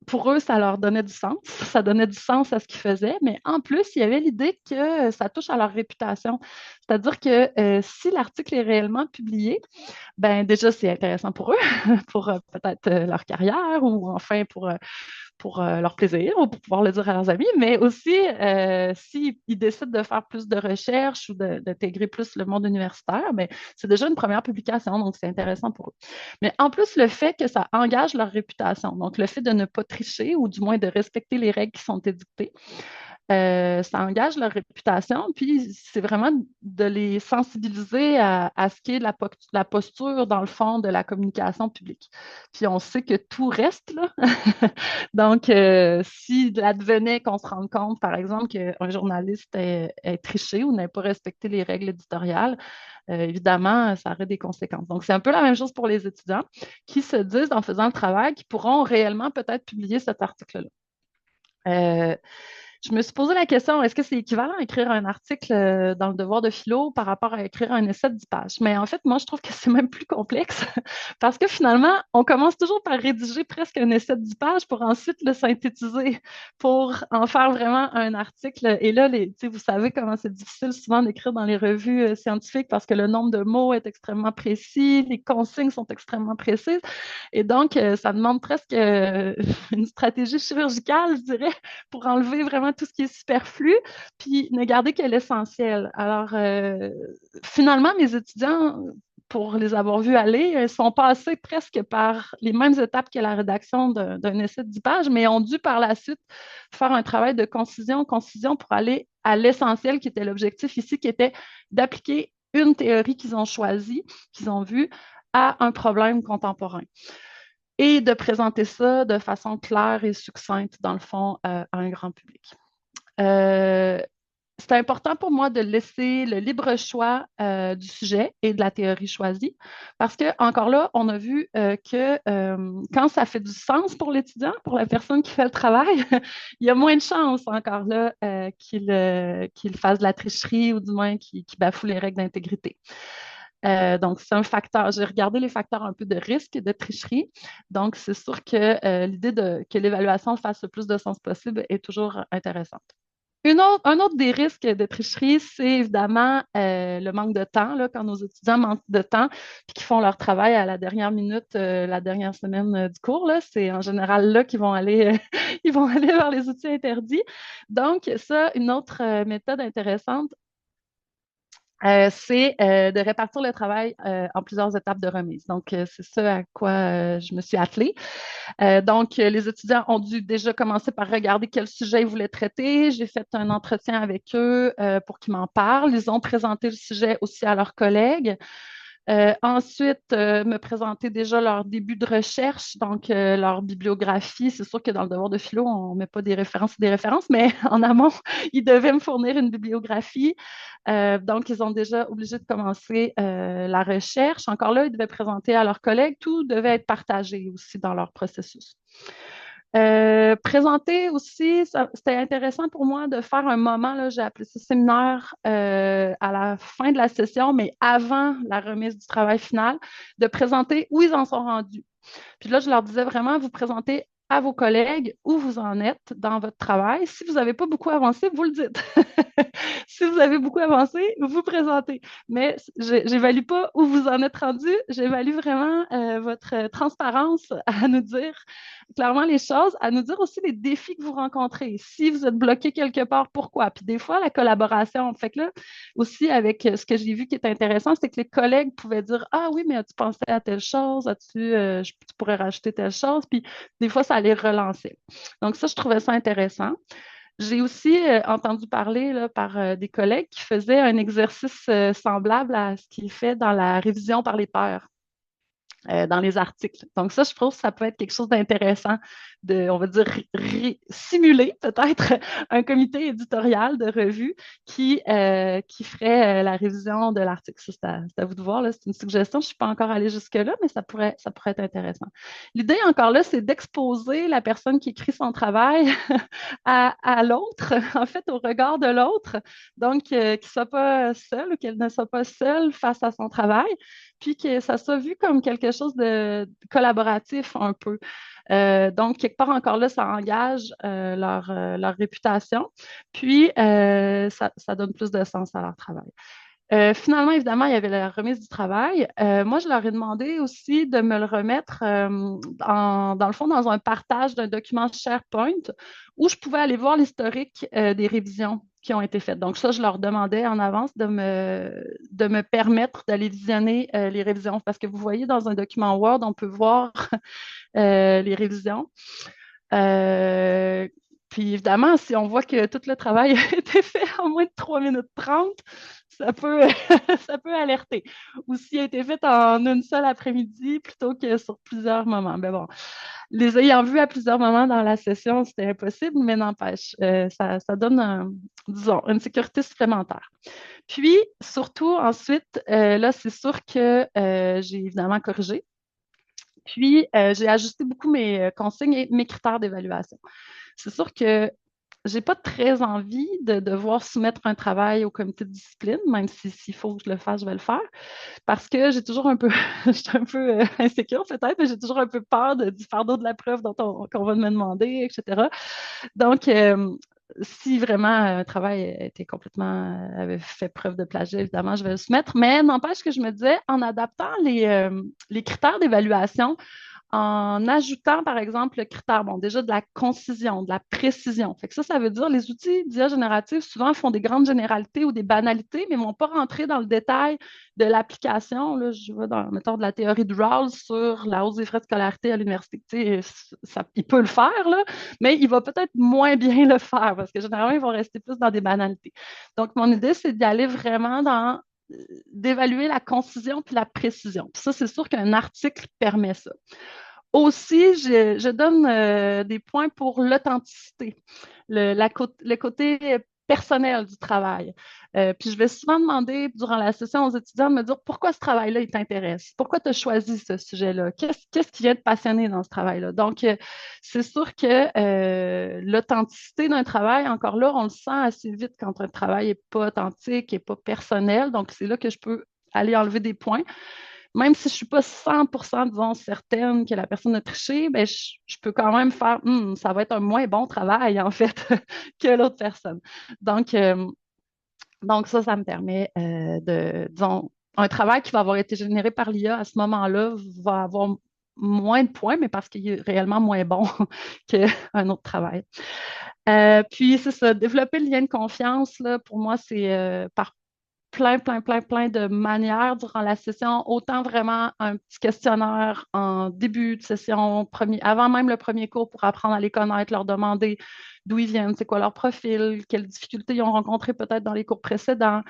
pour eux, ça leur donnait du sens. Ça donnait du sens à ce qu'ils faisaient, mais en plus, il y avait l'idée que ça touche à leur réputation. C'est-à-dire que si l'article est réellement publié, ben déjà, c'est intéressant pour eux, pour peut-être leur carrière ou enfin pour leur plaisir ou pour pouvoir le dire à leurs amis, mais aussi s'ils décident de faire plus de recherches ou d'intégrer plus le monde universitaire, ben, c'est déjà une première publication, donc c'est intéressant pour eux. Mais en plus, le fait que ça engage leur réputation, donc le fait de ne pas tricher ou du moins de respecter les règles qui sont édictées, ça engage leur réputation, puis c'est vraiment de les sensibiliser à ce qui est la posture, dans le fond, de la communication publique. Puis on sait que tout reste, là. Donc, s'il advenait qu'on se rende compte, par exemple, qu'un journaliste ait triché ou n'ait pas respecté les règles éditoriales, évidemment, ça aurait des conséquences. Donc, c'est un peu la même chose pour les étudiants qui se disent, en faisant le travail, qu'ils pourront réellement peut-être publier cet article-là. Je me suis posé la question, est-ce que c'est équivalent à écrire un article dans le devoir de philo par rapport à écrire un essai de 10 pages? Mais en fait, moi, je trouve que c'est même plus complexe parce que finalement, on commence toujours par rédiger presque un essai de 10 pages pour ensuite le synthétiser, pour en faire vraiment un article. Et là, vous savez comment c'est difficile souvent d'écrire dans les revues scientifiques parce que le nombre de mots est extrêmement précis, les consignes sont extrêmement précises. Et donc, ça demande presque une stratégie chirurgicale, je dirais, pour enlever vraiment tout ce qui est superflu, puis ne garder que l'essentiel. Alors, finalement, mes étudiants, pour les avoir vus aller, sont passés presque par les mêmes étapes que la rédaction d'un essai de 10 pages, mais ont dû par la suite faire un travail de concision pour aller à l'essentiel qui était l'objectif ici, qui était d'appliquer une théorie qu'ils ont choisie, qu'ils ont vue, à un problème contemporain et de présenter ça de façon claire et succincte, dans le fond, à un grand public. C'est important pour moi de laisser le libre choix du sujet et de la théorie choisie parce que, encore là, on a vu que quand ça fait du sens pour l'étudiant, pour la personne qui fait le travail, il y a moins de chances, encore là, qu'il fasse de la tricherie ou du moins qu'il bafoue les règles d'intégrité. Donc, c'est un facteur. J'ai regardé les facteurs un peu de risque et de tricherie. Donc, c'est sûr que l'idée que l'évaluation fasse le plus de sens possible est toujours intéressante. Un autre des risques de tricherie, c'est évidemment le manque de temps, là, quand nos étudiants manquent de temps et qu'ils font leur travail à la dernière minute, la dernière semaine du cours, là, c'est en général là qu'ils vont aller, ils vont aller vers les outils interdits. Donc, ça, une autre méthode intéressante, c'est de répartir le travail en plusieurs étapes de remise. Donc, c'est ça à quoi je me suis attelée. Donc, les étudiants ont dû déjà commencer par regarder quel sujet ils voulaient traiter. J'ai fait un entretien avec eux pour qu'ils m'en parlent. Ils ont présenté le sujet aussi à leurs collègues. Ensuite, me présenter déjà leur début de recherche, donc leur bibliographie. C'est sûr que dans le devoir de philo, on ne met pas des références, mais en amont, ils devaient me fournir une bibliographie. Donc, ils ont déjà obligé de commencer la recherche. Encore là, ils devaient présenter à leurs collègues. Tout devait être partagé aussi dans leur processus. Présenter aussi, c'était intéressant pour moi de faire un moment, là, j'ai appelé ça séminaire à la fin de la session, mais avant la remise du travail final, de présenter où ils en sont rendus. Puis là, je leur disais vraiment, vous présentez à vos collègues où vous en êtes dans votre travail. Si vous n'avez pas beaucoup avancé, vous le dites. Si vous avez beaucoup avancé, vous présentez. Mais je n'évalue pas où vous en êtes rendu, j'évalue vraiment votre transparence à nous dire clairement les choses, à nous dire aussi les défis que vous rencontrez. Si vous êtes bloqué quelque part, pourquoi? Puis des fois, la collaboration. Fait que là, aussi avec ce que j'ai vu qui est intéressant, c'est que les collègues pouvaient dire ah oui, mais as-tu pensé à telle chose? Tu pourrais rajouter telle chose? Puis des fois, ça les relançait. Donc ça, je trouvais ça intéressant. J'ai aussi entendu parler là, par des collègues qui faisaient un exercice semblable à ce qui est fait dans la révision par les pairs dans les articles. Donc ça, je trouve que ça peut être quelque chose d'intéressant de, on va dire, simuler peut-être un comité éditorial de revue qui ferait la révision de l'article. Ça, c'est à vous de voir, là, c'est une suggestion. Je ne suis pas encore allée jusque-là, mais ça pourrait être intéressant. L'idée encore là, c'est d'exposer la personne qui écrit son travail à l'autre, en fait, au regard de l'autre. Donc, qu'il ne soit pas seul ou qu'elle ne soit pas seule face à son travail, puis que ça soit vu comme quelque chose de collaboratif un peu. Donc, quelque part encore là, ça engage leur réputation, puis ça donne plus de sens à leur travail. Finalement, évidemment, il y avait la remise du travail. Moi, je leur ai demandé aussi de me le remettre dans le fond dans un partage d'un document SharePoint où je pouvais aller voir l'historique des révisions qui ont été faites. Donc ça, je leur demandais en avance de me permettre d'aller visionner les révisions parce que vous voyez, dans un document Word, on peut voir les révisions. Puis évidemment, si on voit que tout le travail a été fait en moins de 3 minutes 30, ça peut, ça peut alerter. Ou s'il a été fait en une seule après-midi plutôt que sur plusieurs moments. Mais bon, les ayant vus à plusieurs moments dans la session, c'était impossible, mais n'empêche, ça donne, disons, une sécurité supplémentaire. Puis, surtout, ensuite, là, c'est sûr que j'ai évidemment corrigé. Puis, j'ai ajusté beaucoup mes consignes et mes critères d'évaluation. C'est sûr que j'ai pas très envie de devoir soumettre un travail au comité de discipline, même s'il faut que je le fasse, je vais le faire, parce que j'ai toujours un peu, je suis un peu insécure peut-être, mais j'ai toujours un peu peur du fardeau de la preuve qu'on va me demander, etc. Donc, si vraiment un travail avait fait preuve de plagiat, évidemment, je vais le soumettre, mais n'empêche que je me disais, en adaptant les critères d'évaluation, en ajoutant, par exemple, le critère, bon, déjà de la concision, de la précision. Fait que ça veut dire les outils d'IA générative, souvent, font des grandes généralités ou des banalités, mais ne vont pas rentrer dans le détail de l'application. Là, je vais dans, mettons, de la théorie de Rawls sur la hausse des frais de scolarité à l'université. Il peut le faire, là, mais il va peut-être moins bien le faire parce que généralement, ils vont rester plus dans des banalités. Donc, mon idée, c'est d'y aller vraiment d'évaluer la concision puis la précision. Puis ça, c'est sûr qu'un article permet ça. Aussi, je donne des points pour l'authenticité, le côté personnel du travail. Puis je vais souvent demander durant la session aux étudiants de me dire pourquoi ce travail-là, il t'intéresse? Pourquoi tu as choisi ce sujet-là? Qu'est-ce qui vient te passionner dans ce travail-là? Donc, c'est sûr que l'authenticité d'un travail, encore là, on le sent assez vite quand un travail n'est pas authentique, n'est pas personnel. Donc, c'est là que je peux aller enlever des points. Même si je ne suis pas 100%, disons, certaine que la personne a triché, ben, je peux quand même faire, ça va être un moins bon travail, en fait, que l'autre personne. Donc, ça me permet disons, un travail qui va avoir été généré par l'IA à ce moment-là va avoir moins de points, mais parce qu'il est réellement moins bon qu'un autre travail. Puis, c'est ça, développer le lien de confiance, là, pour moi, c'est par plein de manières durant la session, autant vraiment un petit questionnaire en début de session, avant même le premier cours pour apprendre à les connaître, leur demander d'où ils viennent, c'est quoi leur profil, quelles difficultés ils ont rencontrées peut-être dans les cours précédents,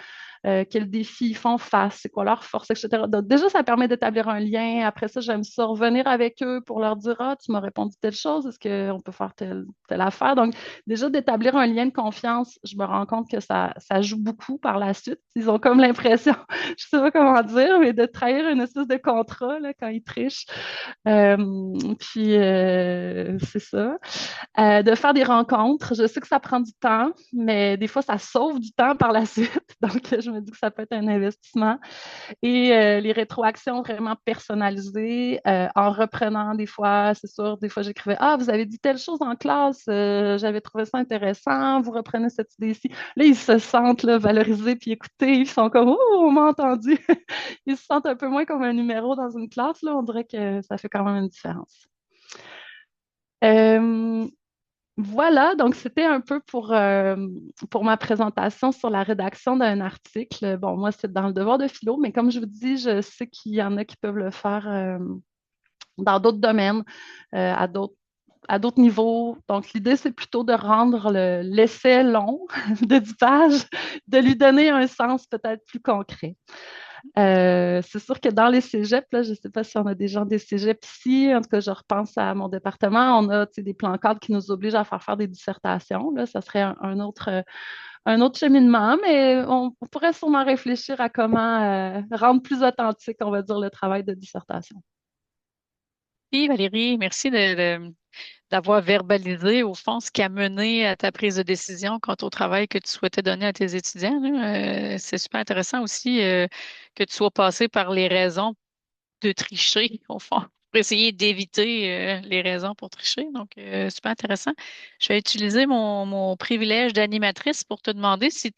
quels défis ils font face, c'est quoi leur force, etc. Donc, déjà, ça permet d'établir un lien. Après ça, j'aime ça revenir avec eux pour leur dire, ah, tu m'as répondu telle chose, est-ce qu'on peut faire telle affaire? Donc, déjà, d'établir un lien de confiance, je me rends compte que ça joue beaucoup par la suite. Ils ont comme l'impression, je ne sais pas comment dire, mais de trahir une espèce de contrat là, quand ils trichent. Puis, c'est ça. De faire des rencontres. Je sais que ça prend du temps, mais des fois, ça sauve du temps par la suite. Donc, je me dis que ça peut être un investissement. Et les rétroactions vraiment personnalisées, en reprenant des fois, c'est sûr, des fois, j'écrivais, ah, vous avez dit telle chose en classe, j'avais trouvé ça intéressant, vous reprenez cette idée-ci. Là, ils se sentent là, valorisés puis écoutés. Ils sont comme, oh, on m'a entendu. Ils se sentent un peu moins comme un numéro dans une classe. Là. On dirait que ça fait quand même une différence. Voilà, donc c'était un peu pour ma présentation sur la rédaction d'un article. Bon, moi, c'est dans le devoir de philo, mais comme je vous dis, je sais qu'il y en a qui peuvent le faire dans d'autres domaines, à d'autres niveaux. Donc, l'idée, c'est plutôt de rendre l'essai long de 10 pages, de lui donner un sens peut-être plus concret. C'est sûr que dans les cégeps, là, je ne sais pas si on a des gens des cégeps ici, en tout cas, je repense à mon département, on a des plans cadres qui nous obligent à faire des dissertations. Là, ça serait un autre cheminement, mais on pourrait sûrement réfléchir à comment rendre plus authentique, on va dire, le travail de dissertation. Oui, Valérie, merci d'avoir verbalisé au fond ce qui a mené à ta prise de décision quant au travail que tu souhaitais donner à tes étudiants. Là. C'est super intéressant aussi que tu sois passé par les raisons de tricher, au fond, pour essayer d'éviter les raisons pour tricher. Donc, super intéressant. Je vais utiliser mon privilège d'animatrice pour te demander si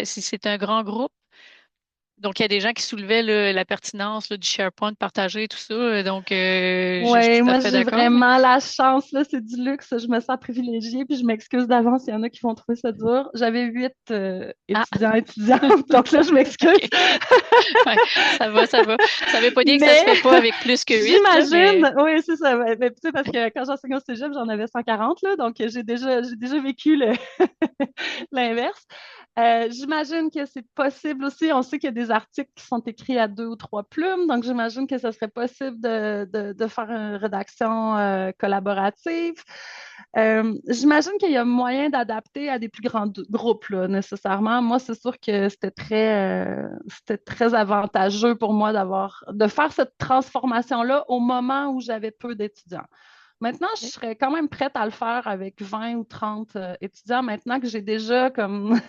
c'est un grand groupe. Donc, il y a des gens qui soulevaient la pertinence là, du SharePoint partagé et tout ça. Donc, je suis Oui, tout à moi fait j'ai d'accord. Mais vraiment la chance, là, c'est du luxe, je me sens privilégiée, puis je m'excuse d'avance s'il y en a qui vont trouver ça dur. J'avais 8 Ah, étudiantes, donc là je m'excuse. OK. Ouais, ça va, ça va. Ça veut pas dire que ça se Mais fait pas avec plus que 8, là, mais j'imagine, oui, c'est ça. Mais, tu sais, parce que quand j'enseignais au cégep, j'en avais 140, là, donc j'ai déjà vécu l'inverse. J'imagine que c'est possible aussi. On sait qu'il y a des articles qui sont écrits à 2 ou 3 plumes, donc j'imagine que ce serait possible de faire une rédaction collaborative. J'imagine qu'il y a moyen d'adapter à des plus grands groupes, là, nécessairement. Moi, c'est sûr que c'était très avantageux pour moi de faire cette transformation-là au moment où j'avais peu d'étudiants. Maintenant, je serais quand même prête à le faire avec 20 ou 30 étudiants, maintenant que j'ai déjà comme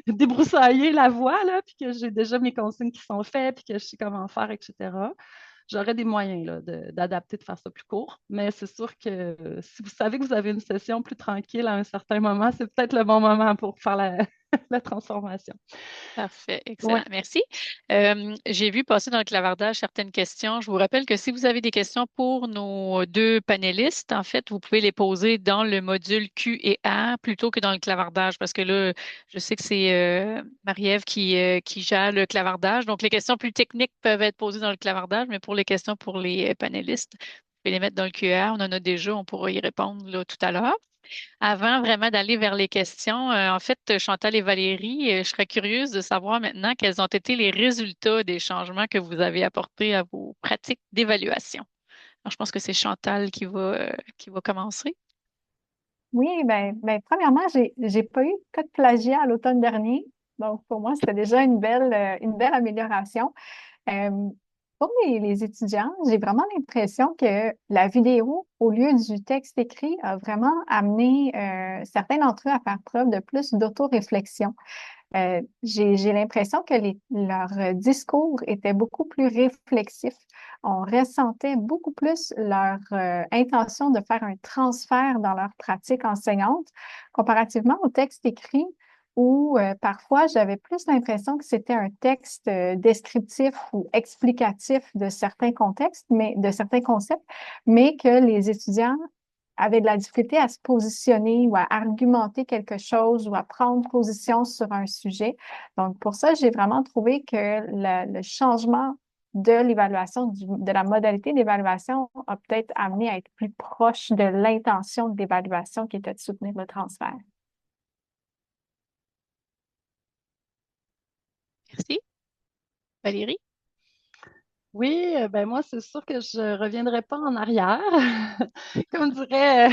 débroussaillé la voie, là, puis que j'ai déjà mes consignes qui sont faites, puis que je sais comment faire, etc. J'aurais des moyens là, d'adapter, de faire ça plus court. Mais c'est sûr que si vous savez que vous avez une session plus tranquille à un certain moment, c'est peut-être le bon moment pour faire la transformation. parfait, excellent. Ouais. Merci. J'ai vu passer dans le clavardage certaines questions. Je vous rappelle que si vous avez des questions pour nos deux panélistes, en fait, vous pouvez les poser dans le module Q et A plutôt que dans le clavardage, parce que là, je sais que c'est Marie-Ève qui gère le clavardage. Donc, les questions plus techniques peuvent être posées dans le clavardage, mais pour les questions pour les panélistes, vous pouvez les mettre dans le Q et A. On en a déjà, on pourra y répondre là, tout à l'heure. Avant vraiment d'aller vers les questions, en fait, Chantal et Valérie, je serais curieuse de savoir maintenant quels ont été les résultats des changements que vous avez apportés à vos pratiques d'évaluation. Alors, je pense que c'est Chantal qui va commencer. Oui, ben, premièrement, j'ai pas eu de cas de plagiat à l'automne dernier. Donc, pour moi, c'était déjà une belle amélioration. Euh, pour les étudiants, j'ai vraiment l'impression que la vidéo, au lieu du texte écrit, a vraiment amené certains d'entre eux à faire preuve de plus d'autoréflexion. J'ai l'impression que leurs discours étaient beaucoup plus réflexifs. On ressentait beaucoup plus leur intention de faire un transfert dans leur pratique enseignante, comparativement au texte écrit où parfois j'avais plus l'impression que c'était un texte descriptif ou explicatif de certains contextes, mais de certains concepts, mais que les étudiants avaient de la difficulté à se positionner ou à argumenter quelque chose ou à prendre position sur un sujet. Donc, pour ça, j'ai vraiment trouvé que le changement de l'évaluation, de la modalité d'évaluation a peut-être amené à être plus proche de l'intention de l'évaluation qui était de soutenir le transfert. Merci. Valérie? Oui, ben moi, c'est sûr que je ne reviendrai pas en arrière. Comme dirait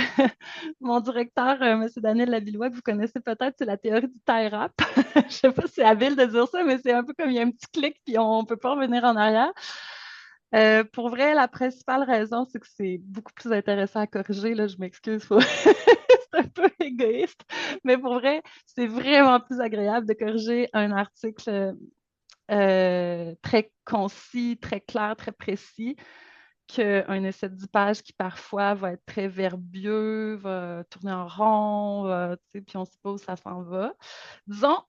mon directeur, M. Daniel Lavillois, que vous connaissez peut-être, c'est la théorie du tie wrap. Je ne sais pas si c'est habile de dire ça, mais c'est un peu comme il y a un petit clic, puis on ne peut pas revenir en arrière. Pour vrai, la principale raison, c'est que c'est beaucoup plus intéressant à corriger. Là, je m'excuse, c'est un peu égoïste. Mais pour vrai, c'est vraiment plus agréable de corriger un article très concis, très clair, très précis, qu'un essai de 10 pages qui parfois va être très verbeux, va tourner en rond, puis on ne sait pas où ça s'en va. Disons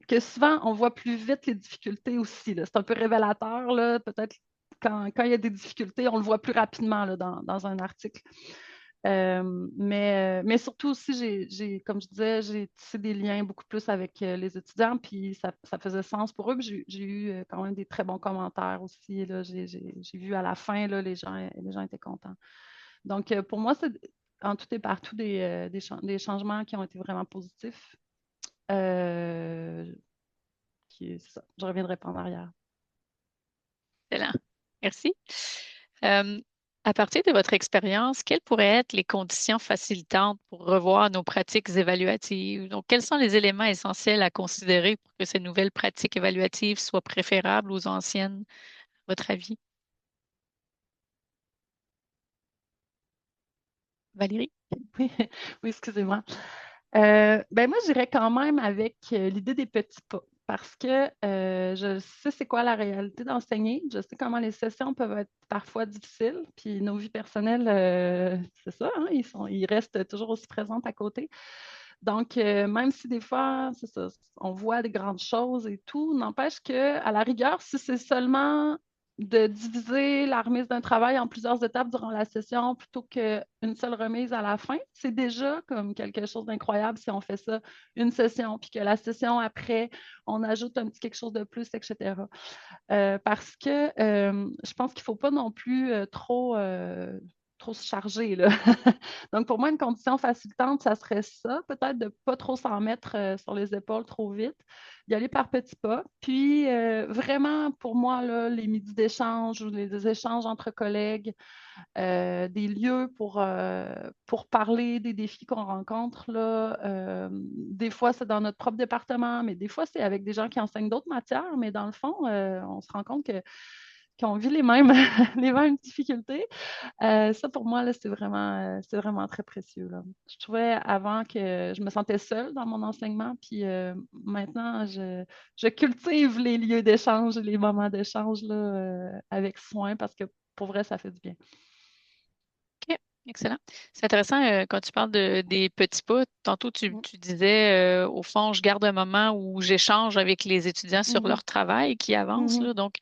que souvent, on voit plus vite les difficultés aussi. C'est un peu révélateur, là, peut-être quand il y a des difficultés, on le voit plus rapidement là, dans un article. Mais surtout aussi, comme je disais, j'ai tissé des liens beaucoup plus avec les étudiants, puis ça faisait sens pour eux. J'ai eu quand même des très bons commentaires aussi. Là, j'ai vu à la fin, là, les gens étaient contents. Donc, pour moi, c'est en tout et partout des changements qui ont été vraiment positifs. C'est ça, je ne reviendrai pas en arrière. Excellent. Merci. Euh, à partir de votre expérience, quelles pourraient être les conditions facilitantes pour revoir nos pratiques évaluatives? Donc, quels sont les éléments essentiels à considérer pour que ces nouvelles pratiques évaluatives soient préférables aux anciennes, à votre avis? Valérie? Oui, oui, excusez-moi. Ben moi, j'irais quand même avec l'idée des petits pas parce que je sais c'est quoi la réalité d'enseigner. Je sais comment les sessions peuvent être parfois difficiles, puis nos vies personnelles, c'est ça, hein, ils restent toujours aussi présentes à côté. Donc, même si des fois, c'est ça, on voit des grandes choses et tout, n'empêche qu'à la rigueur, si c'est seulement de diviser la remise d'un travail en plusieurs étapes durant la session plutôt qu'une seule remise à la fin, c'est déjà comme quelque chose d'incroyable si on fait ça une session, puis que la session après, on ajoute un petit quelque chose de plus, etc. Parce que je pense qu'il ne faut pas non plus trop se charger. Là. Donc, pour moi, une condition facilitante, ça serait ça, peut-être de ne pas trop s'en mettre sur les épaules trop vite, d'y aller par petits pas. Puis, vraiment, pour moi, là, les midis d'échange ou les échanges entre collègues, des lieux pour parler des défis qu'on rencontre. Là. Des fois, c'est dans notre propre département, mais des fois, c'est avec des gens qui enseignent d'autres matières. Mais dans le fond, on se rend compte qu'on vit les mêmes, les mêmes difficultés. Ça, pour moi, là, c'est vraiment très précieux. Là. Je trouvais avant que je me sentais seule dans mon enseignement, puis maintenant, je cultive les lieux d'échange, les moments d'échange là, avec soin parce que pour vrai, ça fait du bien. OK, excellent. C'est intéressant quand tu parles des petits pas. Tantôt, tu disais, au fond, je garde un moment où j'échange avec les étudiants sur Mhm. leur travail qui avance, Mhm. là. Donc,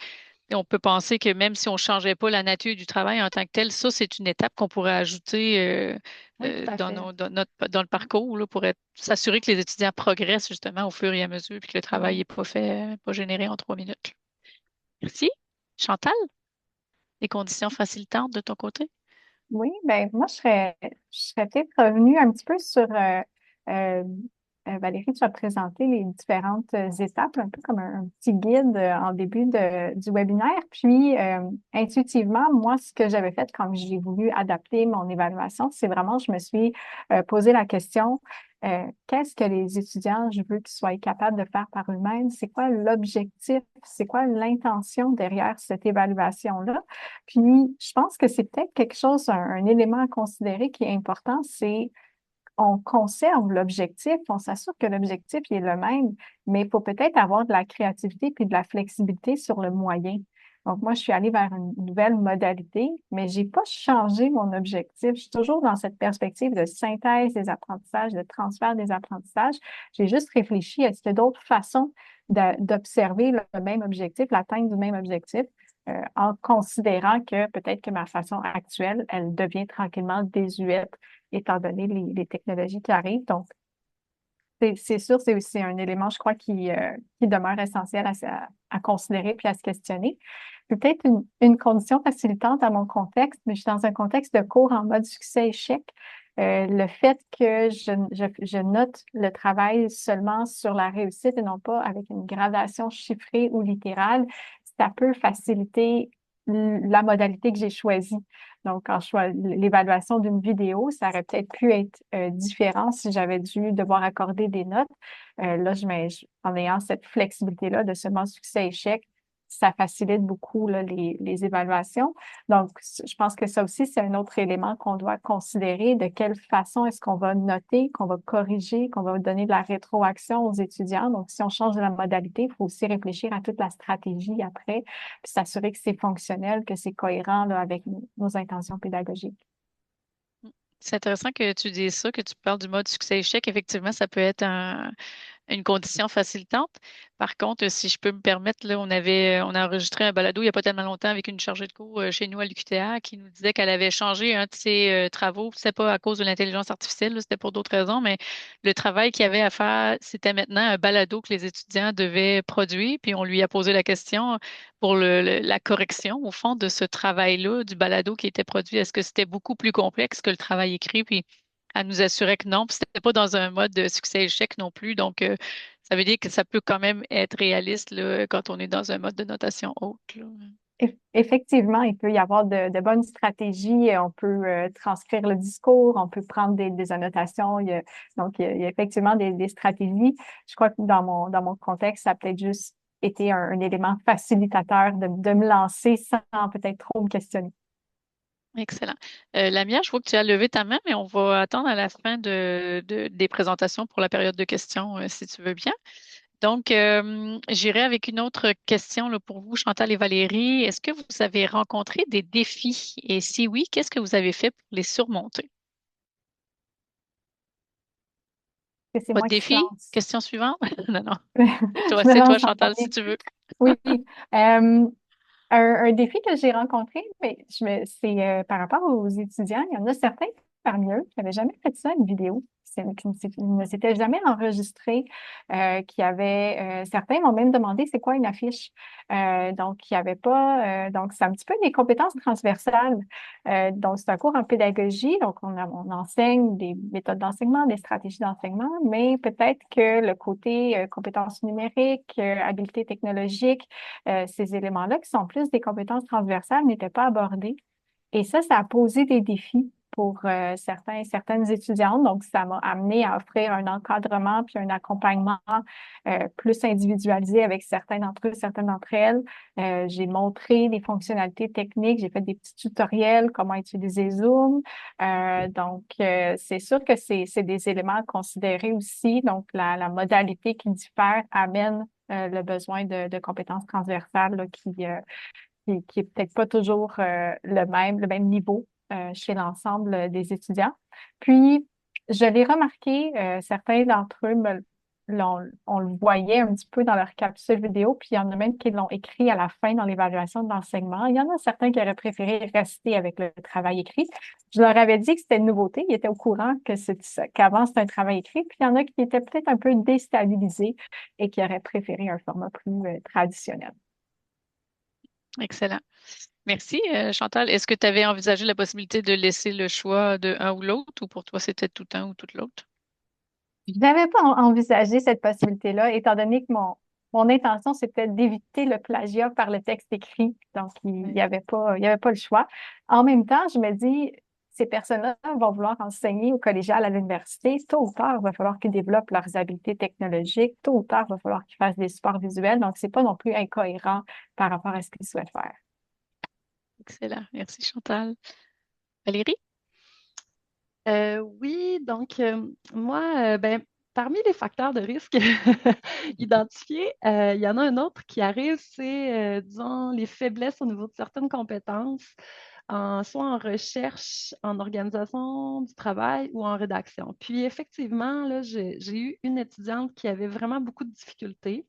on peut penser que même si on ne changeait pas la nature du travail en tant que tel, ça, c'est une étape qu'on pourrait ajouter Oui, tout à fait. dans le parcours là, pour s'assurer que les étudiants progressent justement au fur et à mesure puis que le travail Mhm. n'est pas fait, pas généré en 3 minutes. Merci. Chantal, les conditions facilitantes de ton côté? Oui, ben moi, je serais peut-être revenue un petit peu sur euh, Valérie, tu as présenté les différentes étapes, un peu comme un petit guide en début du webinaire. Puis, intuitivement, moi, ce que j'avais fait quand j'ai voulu adapter mon évaluation, c'est vraiment, je me suis posé la question, qu'est-ce que les étudiants, je veux qu'ils soient capables de faire par eux-mêmes? C'est quoi l'objectif? C'est quoi l'intention derrière cette évaluation-là? Puis, je pense que c'est peut-être quelque chose, un élément à considérer qui est important, c'est on conserve l'objectif, on s'assure que l'objectif est le même, mais il faut peut-être avoir de la créativité puis de la flexibilité sur le moyen. Donc, moi, je suis allée vers une nouvelle modalité, mais j'ai pas changé mon objectif. Je suis toujours dans cette perspective de synthèse des apprentissages, de transfert des apprentissages. J'ai juste réfléchi, est-ce qu'il y a d'autres façons d'observer le même objectif, l'atteinte du même objectif, en considérant que peut-être que ma façon actuelle, elle devient tranquillement désuète étant donné les technologies qui arrivent. Donc, c'est sûr, c'est aussi un élément, je crois, qui demeure essentiel à considérer puis à se questionner. Peut-être une condition facilitante à mon contexte, mais je suis dans un contexte de cours en mode succès-échec. Le fait que je note le travail seulement sur la réussite et non pas avec une gradation chiffrée ou littérale, ça peut faciliter la modalité que j'ai choisie. Donc, quand je vois l'évaluation d'une vidéo, ça aurait peut-être pu être différent si j'avais dû devoir accorder des notes. Là, en ayant cette flexibilité-là de seulement succès-échec, ça facilite beaucoup là, les évaluations. Donc, je pense que ça aussi, c'est un autre élément qu'on doit considérer. De quelle façon est-ce qu'on va noter, qu'on va corriger, qu'on va donner de la rétroaction aux étudiants. Donc, si on change de la modalité, il faut aussi réfléchir à toute la stratégie après, puis s'assurer que c'est fonctionnel, que c'est cohérent là, avec nos intentions pédagogiques. C'est intéressant que tu dises ça, que tu parles du mode succès-échec. Effectivement, ça peut être une condition facilitante. Par contre, si je peux me permettre, là, on a enregistré un balado il n'y a pas tellement longtemps avec une chargée de cours chez nous à l'UQTR qui nous disait qu'elle avait changé un de ses travaux. C'était pas à cause de l'intelligence artificielle, là, c'était pour d'autres raisons, mais le travail qu'il y avait à faire, c'était maintenant un balado que les étudiants devaient produire. Puis on lui a posé la question pour la correction, au fond, de ce travail-là, du balado qui était produit. Est-ce que c'était beaucoup plus complexe que le travail écrit? Puis elle nous assurait que non, puis c'était pas dans un mode de succès-échec non plus. Donc, ça veut dire que ça peut quand même être réaliste là, quand on est dans un mode de notation haute, là. Effectivement, il peut y avoir de bonnes stratégies. On peut transcrire le discours, on peut prendre des annotations. Donc, il y a effectivement des stratégies. Je crois que dans mon contexte, ça a peut-être juste été un élément facilitateur de me lancer sans peut-être trop me questionner. Excellent. Lamia, je vois que tu as levé ta main, mais on va attendre à la fin des présentations pour la période de questions, si tu veux bien. Donc, j'irai avec une autre question là, pour vous, Chantal et Valérie. Est-ce que vous avez rencontré des défis? Et si oui, qu'est-ce que vous avez fait pour les surmonter? C'est Pas de moi qui se défi? lance. Question suivante? Non, non. Je me C'est toi, lance en Chantal, si premier. tu veux. Oui. Un défi que j'ai rencontré, mais c'est par rapport aux étudiants. Il y en a certains parmi eux qui n'avaient jamais fait ça, une vidéo, qui ne s'étaient jamais enregistrés, certains m'ont même demandé c'est quoi une affiche. Donc, il n'y avait pas, donc c'est un petit peu des compétences transversales. Donc, c'est un cours en pédagogie, donc on enseigne des méthodes d'enseignement, des stratégies d'enseignement, mais peut-être que le côté compétences numériques, habiletés technologiques, ces éléments-là, qui sont plus des compétences transversales, n'étaient pas abordés. Et ça a posé des défis pour certaines étudiantes. Donc, ça m'a amené à offrir un encadrement puis un accompagnement plus individualisé avec certains d'entre eux, certaines d'entre elles. J'ai montré des fonctionnalités techniques, j'ai fait des petits tutoriels, comment utiliser Zoom. C'est sûr que c'est des éléments à considérer aussi. Donc, la modalité qui diffère amène le besoin de compétences transversales là, qui est peut-être pas toujours le même niveau chez l'ensemble des étudiants. Puis, je l'ai remarqué, certains d'entre eux on le voyait un petit peu dans leur capsule vidéo, puis il y en a même qui l'ont écrit à la fin dans l'évaluation de l'enseignement. Il y en a certains qui auraient préféré rester avec le travail écrit. Je leur avais dit que c'était une nouveauté, ils étaient au courant qu'avant c'était un travail écrit, puis il y en a qui étaient peut-être un peu déstabilisés et qui auraient préféré un format plus traditionnel. Excellent. Merci, Chantal. Est-ce que tu avais envisagé la possibilité de laisser le choix de un ou l'autre, ou pour toi, c'était tout un ou tout l'autre? Je n'avais pas envisagé cette possibilité-là, étant donné que mon intention, c'était d'éviter le plagiat par le texte écrit. Donc, il n'y Oui, il y avait pas le choix. En même temps, je me dis, ces personnes-là vont vouloir enseigner au collégial à l'université. Tôt ou tard, il va falloir qu'ils développent leurs habiletés technologiques. Tôt ou tard, il va falloir qu'ils fassent des supports visuels. Donc, c'est pas non plus incohérent par rapport à ce qu'ils souhaitent faire. excellent. Merci, Chantal. Valérie? Oui, donc moi, ben, parmi les facteurs de risque identifiés, il y en a un autre qui arrive, c'est, disons, les faiblesses au niveau de certaines compétences, soit en recherche, en organisation du travail ou en rédaction. Puis effectivement, là, j'ai eu une étudiante qui avait vraiment beaucoup de difficultés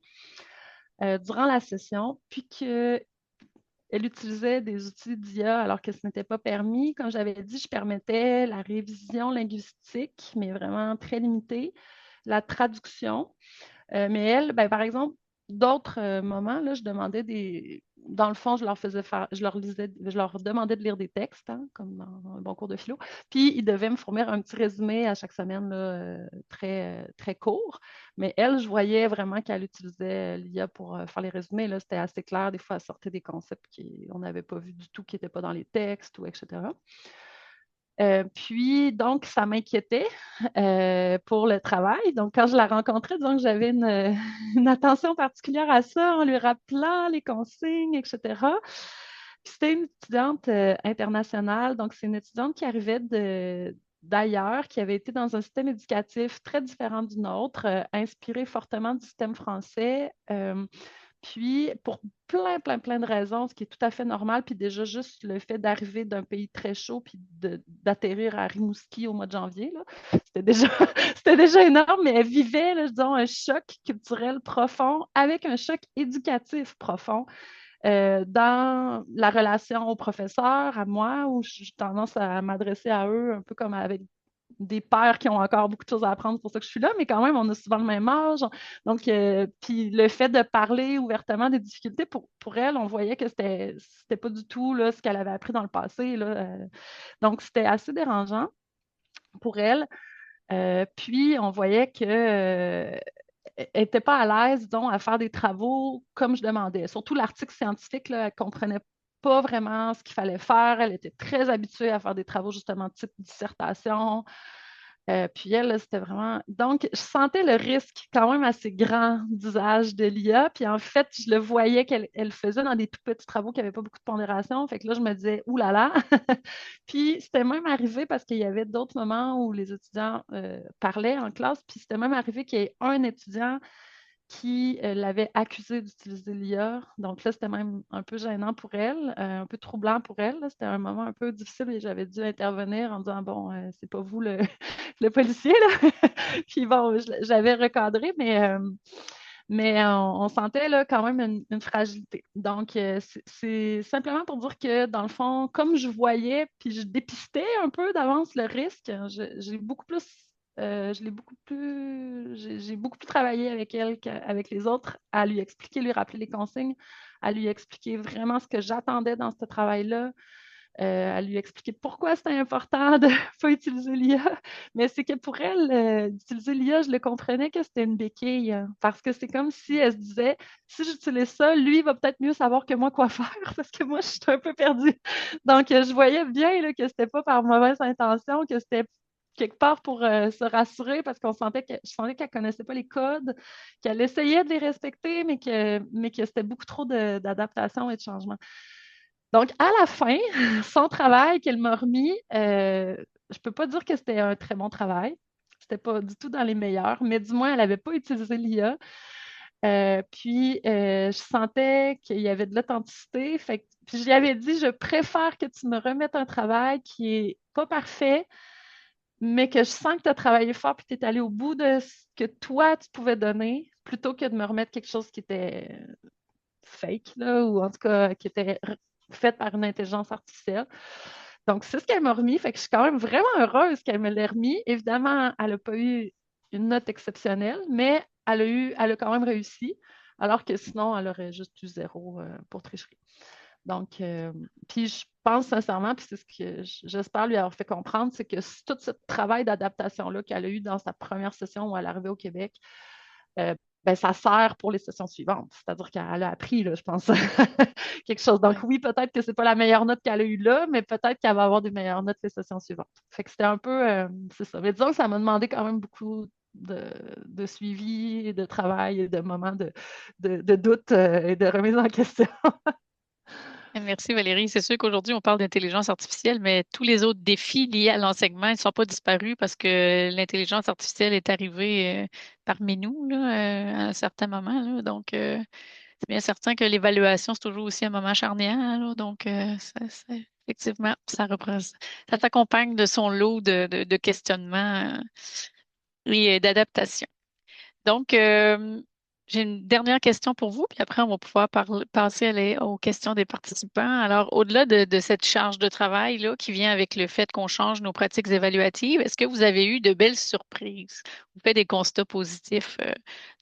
durant la session, puis que elle utilisait des outils d'IA alors que ce n'était pas permis. Comme j'avais dit, je permettais la révision linguistique, mais vraiment très limitée, la traduction. Mais elle, ben, par exemple, d'autres moments, là, je demandais des. Dans le fond, je leur faisais faire, je leur lisais, je leur demandais de lire des textes, hein, comme dans un bon cours de philo. Puis ils devaient me fournir un petit résumé à chaque semaine, là, très court. Mais elle, je voyais vraiment qu'elle utilisait l'IA pour faire les résumés. Là, c'était assez clair. Des fois, elle sortait des concepts qu'on n'avait pas vus du tout, qui n'étaient pas dans les textes, ou etc. Puis, donc, ça m'inquiétait pour le travail. Donc, quand je la rencontrais, disons que j'avais une attention particulière à ça, en lui rappelant les consignes, etc. Puis, c'était une étudiante internationale. Donc, c'est une étudiante qui arrivait d'ailleurs, qui avait été dans un système éducatif très différent du nôtre, inspiré fortement du système français. Puis, pour plein de raisons, ce qui est tout à fait normal, puis déjà juste le fait d'arriver d'un pays très chaud, puis d'atterrir à Rimouski au mois de janvier, là, c'était déjà, c'était déjà énorme, mais elle vivait, là, disons, un choc culturel profond avec un choc éducatif profond dans la relation aux professeurs, à moi, où j'ai tendance à m'adresser à eux un peu comme avec des pères qui ont encore beaucoup de choses à apprendre, c'est pour ça que je suis là, mais quand même, on a souvent le même âge. Donc, puis le fait de parler ouvertement des difficultés, pour elle, on voyait que c'était pas du tout là, ce qu'elle avait appris dans le passé. Là, donc, c'était assez dérangeant pour elle. Puis, on voyait que elle n'était pas à l'aise, disons, à faire des travaux comme je demandais. Surtout l'article scientifique, là, elle ne comprenait pas vraiment ce qu'il fallait faire. Elle était très habituée à faire des travaux, justement, type dissertation. Puis elle, là, c'était vraiment. Donc, je sentais le risque quand même assez grand d'usage de l'IA. Puis en fait, je le voyais qu'elle faisait dans des tout petits travaux qui n'avaient pas beaucoup de pondération. Fait que là, je me disais, ouh là là. Puis c'était même arrivé parce qu'il y avait d'autres moments où les étudiants parlaient en classe. Puis c'était même arrivé qu'il y ait un étudiant qui l'avait accusée d'utiliser l'IA. Donc là, c'était même un peu gênant pour elle, un peu troublant pour elle. C'était un moment un peu difficile et j'avais dû intervenir en disant, bon, c'est pas vous le, le policier, là. Puis bon, j'avais recadré, mais on sentait là, quand même une fragilité. Donc, c'est simplement pour dire que, dans le fond, comme je voyais, puis je dépistais un peu d'avance le risque, j'ai beaucoup plus j'ai beaucoup plus travaillé avec elle qu'avec les autres, à lui expliquer, lui rappeler les consignes, à lui expliquer vraiment ce que j'attendais dans ce travail-là, à lui expliquer pourquoi c'était important de ne pas utiliser l'IA. Mais c'est que pour elle, d'utiliser l'IA, je le comprenais que c'était une béquille, hein, parce que c'est comme si elle se disait, si j'utilise ça, lui, il va peut-être mieux savoir que moi quoi faire, parce que moi, je suis un peu perdue. Donc, je voyais bien là, que c'était pas par mauvaise intention, que c'était quelque part pour se rassurer parce je sentais qu'elle connaissait pas les codes, qu'elle essayait de les respecter, mais que c'était beaucoup trop d'adaptation et de changement. Donc, à la fin, son travail qu'elle m'a remis, je ne peux pas dire que c'était un très bon travail. C'était pas du tout dans les meilleurs, mais du moins, elle n'avait pas utilisé l'IA. Puis, je sentais qu'il y avait de l'authenticité. Puis, je lui avais dit, je préfère que tu me remettes un travail qui est pas parfait, mais que je sens que tu as travaillé fort puis que tu es allé au bout de ce que toi, tu pouvais donner, plutôt que de me remettre quelque chose qui était fake, là, ou en tout cas qui était faite par une intelligence artificielle. Donc, c'est ce qu'elle m'a remis. Fait que je suis quand même vraiment heureuse qu'elle me l'ait remis. Évidemment, elle n'a pas eu une note exceptionnelle, mais elle a quand même réussi, alors que sinon, elle aurait juste eu 0 pour tricherie. Donc, puis je pense sincèrement, puis c'est ce que j'espère lui avoir fait comprendre, c'est que tout ce travail d'adaptation-là qu'elle a eu dans sa première session où elle est arrivée au Québec, euh, ben, ça sert pour les sessions suivantes. C'est-à-dire qu'elle a appris, là, je pense, quelque chose. Donc Ouais. oui, peut-être que c'est pas la meilleure note qu'elle a eue là, mais peut-être qu'elle va avoir des meilleures notes les sessions suivantes. Fait que c'était un peu, c'est ça. Mais disons que ça m'a demandé quand même beaucoup de suivi, de travail et de moments de doute et de remise en question. Merci Valérie. C'est sûr qu'aujourd'hui, on parle d'intelligence artificielle, mais tous les autres défis liés à l'enseignement, ils ne sont pas disparus parce que l'intelligence artificielle est arrivée parmi nous là, à un certain moment, là. Donc, c'est bien certain que l'évaluation, c'est toujours aussi un moment charnière, là. Donc, effectivement, ça reprend, ça t'accompagne de son lot de questionnements et d'adaptation. Donc, j'ai une dernière question pour vous, puis après, on va pouvoir passer aux questions des participants. Alors, au-delà de cette charge de travail là, qui vient avec le fait qu'on change nos pratiques évaluatives, est-ce que vous avez eu de belles surprises? Vous faites des constats positifs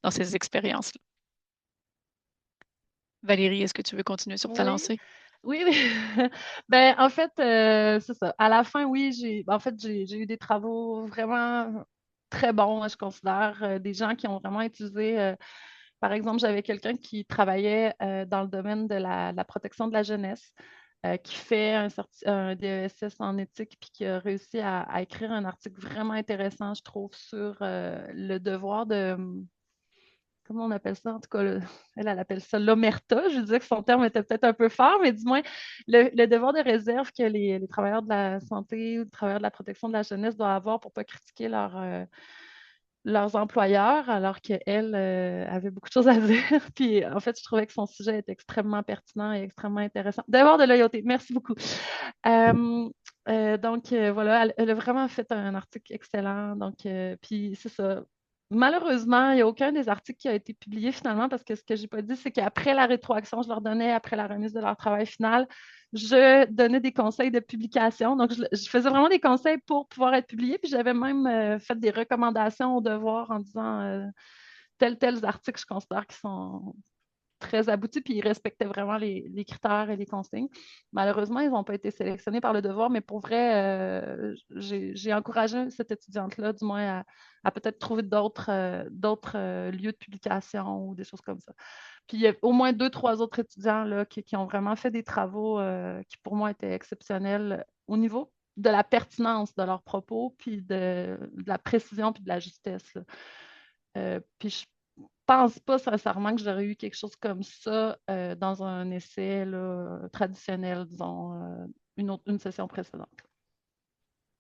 dans ces expériences-là? Valérie, est-ce que tu veux continuer sur ta Oui, lancée? oui, oui. Ben, en fait, c'est ça. À la fin, oui, j'ai eu des travaux vraiment très bons, je considère, des gens qui ont vraiment utilisé. Par exemple, j'avais quelqu'un qui travaillait dans le domaine de la protection de la jeunesse, qui fait un DESS en éthique, puis qui a réussi à écrire un article vraiment intéressant, je trouve, sur le devoir de comment on appelle ça? En tout cas, elle appelle ça l'omerta. Je disais que son terme était peut-être un peu fort, mais du moins, le devoir de réserve que les travailleurs de la santé ou les travailleurs de la protection de la jeunesse doivent avoir pour ne pas critiquer leurs employeurs, alors qu'elle avait beaucoup de choses à dire. Puis, en fait, je trouvais que son sujet était extrêmement pertinent et extrêmement intéressant. Devoir de loyauté, merci beaucoup. Donc, voilà, elle a vraiment fait un article excellent. Donc, puis c'est ça. Malheureusement, il n'y a aucun des articles qui a été publié finalement parce que ce que je n'ai pas dit, c'est qu'après la rétroaction, je leur donnais, après la remise de leur travail final, je donnais des conseils de publication. Donc, je faisais vraiment des conseils pour pouvoir être publié. Puis, j'avais même fait des recommandations au devoir en disant tels articles, je considère qui sont très aboutis, puis ils respectaient vraiment les critères et les consignes. Malheureusement, ils n'ont pas été sélectionnés par le devoir, mais pour vrai, j'ai encouragé cette étudiante-là, du moins, à peut-être trouver d'autres lieux de publication ou des choses comme ça. Puis il y a au moins deux, trois autres étudiants là, qui ont vraiment fait des travaux qui, pour moi, étaient exceptionnels au niveau de la pertinence de leurs propos, puis de la précision, puis de la justesse, là. Puis je pense pas sincèrement que j'aurais eu quelque chose comme ça dans un essai là, traditionnel, disons, une session précédente.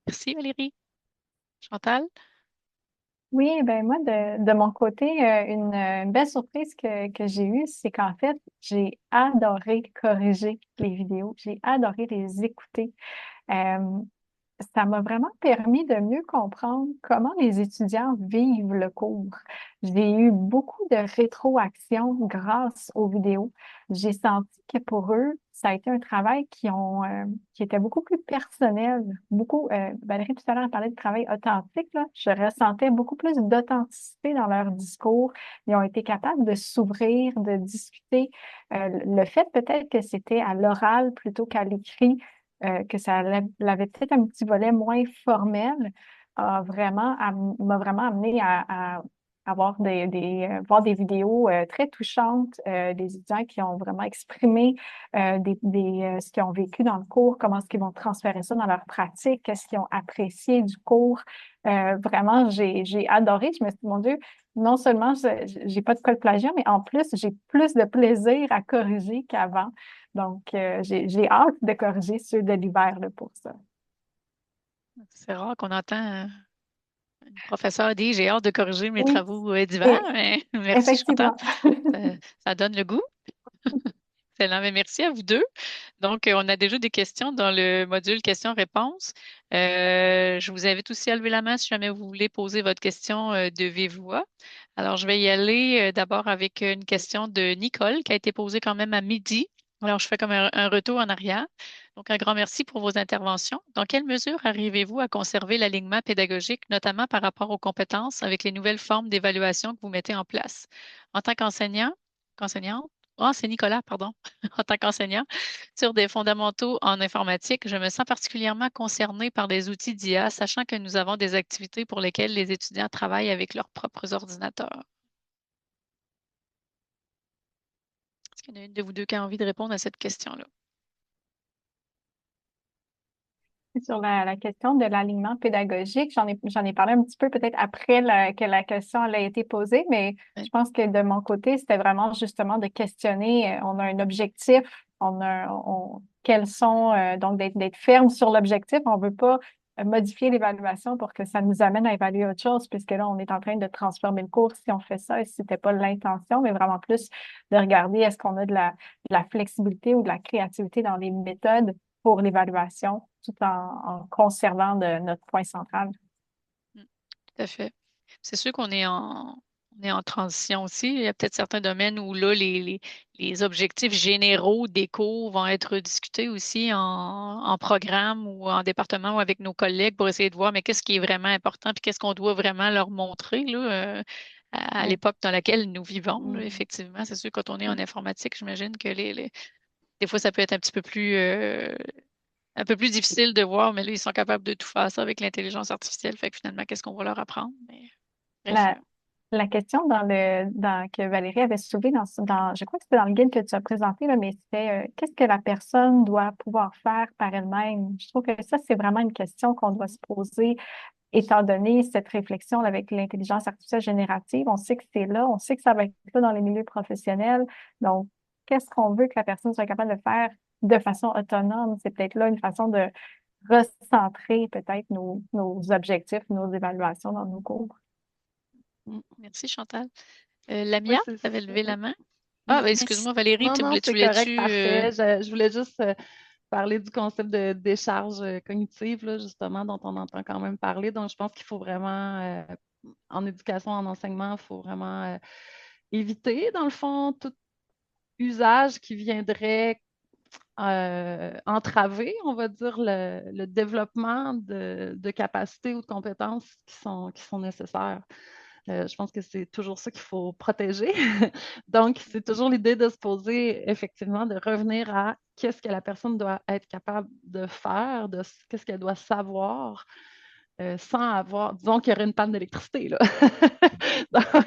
Merci Valérie. Chantal? Oui, ben moi, de mon côté, une belle surprise que j'ai eue, c'est qu'en fait, j'ai adoré corriger les vidéos. J'ai adoré les écouter. Euh, Ça m'a vraiment permis de mieux comprendre comment les étudiants vivent le cours. J'ai eu beaucoup de rétroaction grâce aux vidéos. J'ai senti que pour eux, ça a été un travail qui était beaucoup plus personnel. Valérie tout à l'heure parlait de travail authentique, là. Je ressentais beaucoup plus d'authenticité dans leur discours. Ils ont été capables de s'ouvrir, de discuter. Le fait peut-être que c'était à l'oral plutôt qu'à l'écrit, que ça avait peut-être un petit volet moins formel, m'a vraiment amené à avoir voir des vidéos très touchantes des étudiants qui ont vraiment exprimé ce qu'ils ont vécu dans le cours, comment est-ce qu'ils vont transférer ça dans leur pratique, qu'est-ce qu'ils ont apprécié du cours. Vraiment, j'ai adoré. Je me suis dit, mon Dieu, non seulement j'ai pas de code plagiat, mais en plus, j'ai plus de plaisir à corriger qu'avant. Donc, j'ai hâte de corriger ceux de l'hiver là, pour ça. C'est rare qu'on entend un professeur dire j'ai hâte de corriger mes Oui, travaux d'hiver, et mais merci Chantal. effectivement. Ça, ça donne le goût. Excellent. Mais merci à vous deux. Donc, on a déjà des questions dans le module questions-réponses. Je vous invite aussi à lever la main si jamais vous voulez poser votre question de vive voix. Alors, je vais y aller d'abord avec une question de Nicole qui a été posée quand même à midi. Alors, je fais comme un retour en arrière. Donc, un grand merci pour vos interventions. Dans quelle mesure arrivez-vous à conserver l'alignement pédagogique, notamment par rapport aux compétences avec les nouvelles formes d'évaluation que vous mettez en place? En tant qu'enseignant, qu'enseignante, c'est Nicolas, pardon, en tant qu'enseignant, sur des fondamentaux en informatique. Je me sens particulièrement concernée par des outils d'IA, sachant que nous avons des activités pour lesquelles les étudiants travaillent avec leurs propres ordinateurs. Est-ce qu'il y en a une de vous deux qui a envie de répondre à cette question-là? Sur la question de l'alignement pédagogique, j'en ai parlé un petit peu peut-être après que la question elle a été posée, mais je Oui. pense que de mon côté, c'était vraiment justement de questionner. On a un objectif, quels sont, donc d'être ferme sur l'objectif. On ne veut pas modifier l'évaluation pour que ça nous amène à évaluer autre chose, puisque là, on est en train de transformer le cours si on fait ça et si c'était pas l'intention, mais vraiment plus de regarder est-ce qu'on a de la flexibilité ou de la créativité dans les méthodes pour l'évaluation, tout en conservant notre point central. Tout à fait. C'est sûr on est en transition aussi. Il y a peut-être certains domaines où là, les objectifs généraux des cours vont être discutés aussi en programme ou en département ou avec nos collègues pour essayer de voir mais qu'est-ce qui est vraiment important puis qu'est-ce qu'on doit vraiment leur montrer là, à Oui. l'époque dans laquelle nous vivons. Là, Mhm. effectivement, c'est sûr, quand on est en informatique, j'imagine que des fois, ça peut être un peu plus difficile de voir, mais là, ils sont capables de tout faire ça avec l'intelligence artificielle. Fait que finalement, qu'est-ce qu'on va leur apprendre? Mais bref. La, la question que Valérie avait soulevée je crois que c'était dans le guide que tu as présenté, là, mais c'était qu'est-ce que la personne doit pouvoir faire par elle-même? Je trouve que ça, c'est vraiment une question qu'on doit se poser, étant donné cette réflexion avec l'intelligence artificielle générative. On sait que c'est là, on sait que ça va être là dans les milieux professionnels. Donc, qu'est-ce qu'on veut que la personne soit capable de faire de façon autonome? C'est peut-être là une façon de recentrer peut-être nos objectifs, nos évaluations dans nos cours. Mm. Merci, Chantal. Oui, Lamia, c'est tu avais ça. levé Oui. la main. Ah, ben, Mhm. Merci. excuse-moi, Valérie, Non, non, tu c'est correct, voulais-tu. parfait. Je voulais juste parler du concept de décharge cognitive, là, justement, dont on entend quand même parler. Donc, je pense qu'il faut vraiment, en éducation, en enseignement, il faut vraiment éviter, dans le fond, tout usage qui viendrait entraver, on va dire, le développement de capacités ou de compétences qui sont nécessaires. Je pense que c'est toujours ça qu'il faut protéger. Donc, c'est toujours l'idée de se poser, effectivement, de revenir à qu'est-ce que la personne doit être capable de faire, qu'est-ce qu'elle doit savoir, sans avoir, disons qu'il y aurait une panne d'électricité, là. Donc,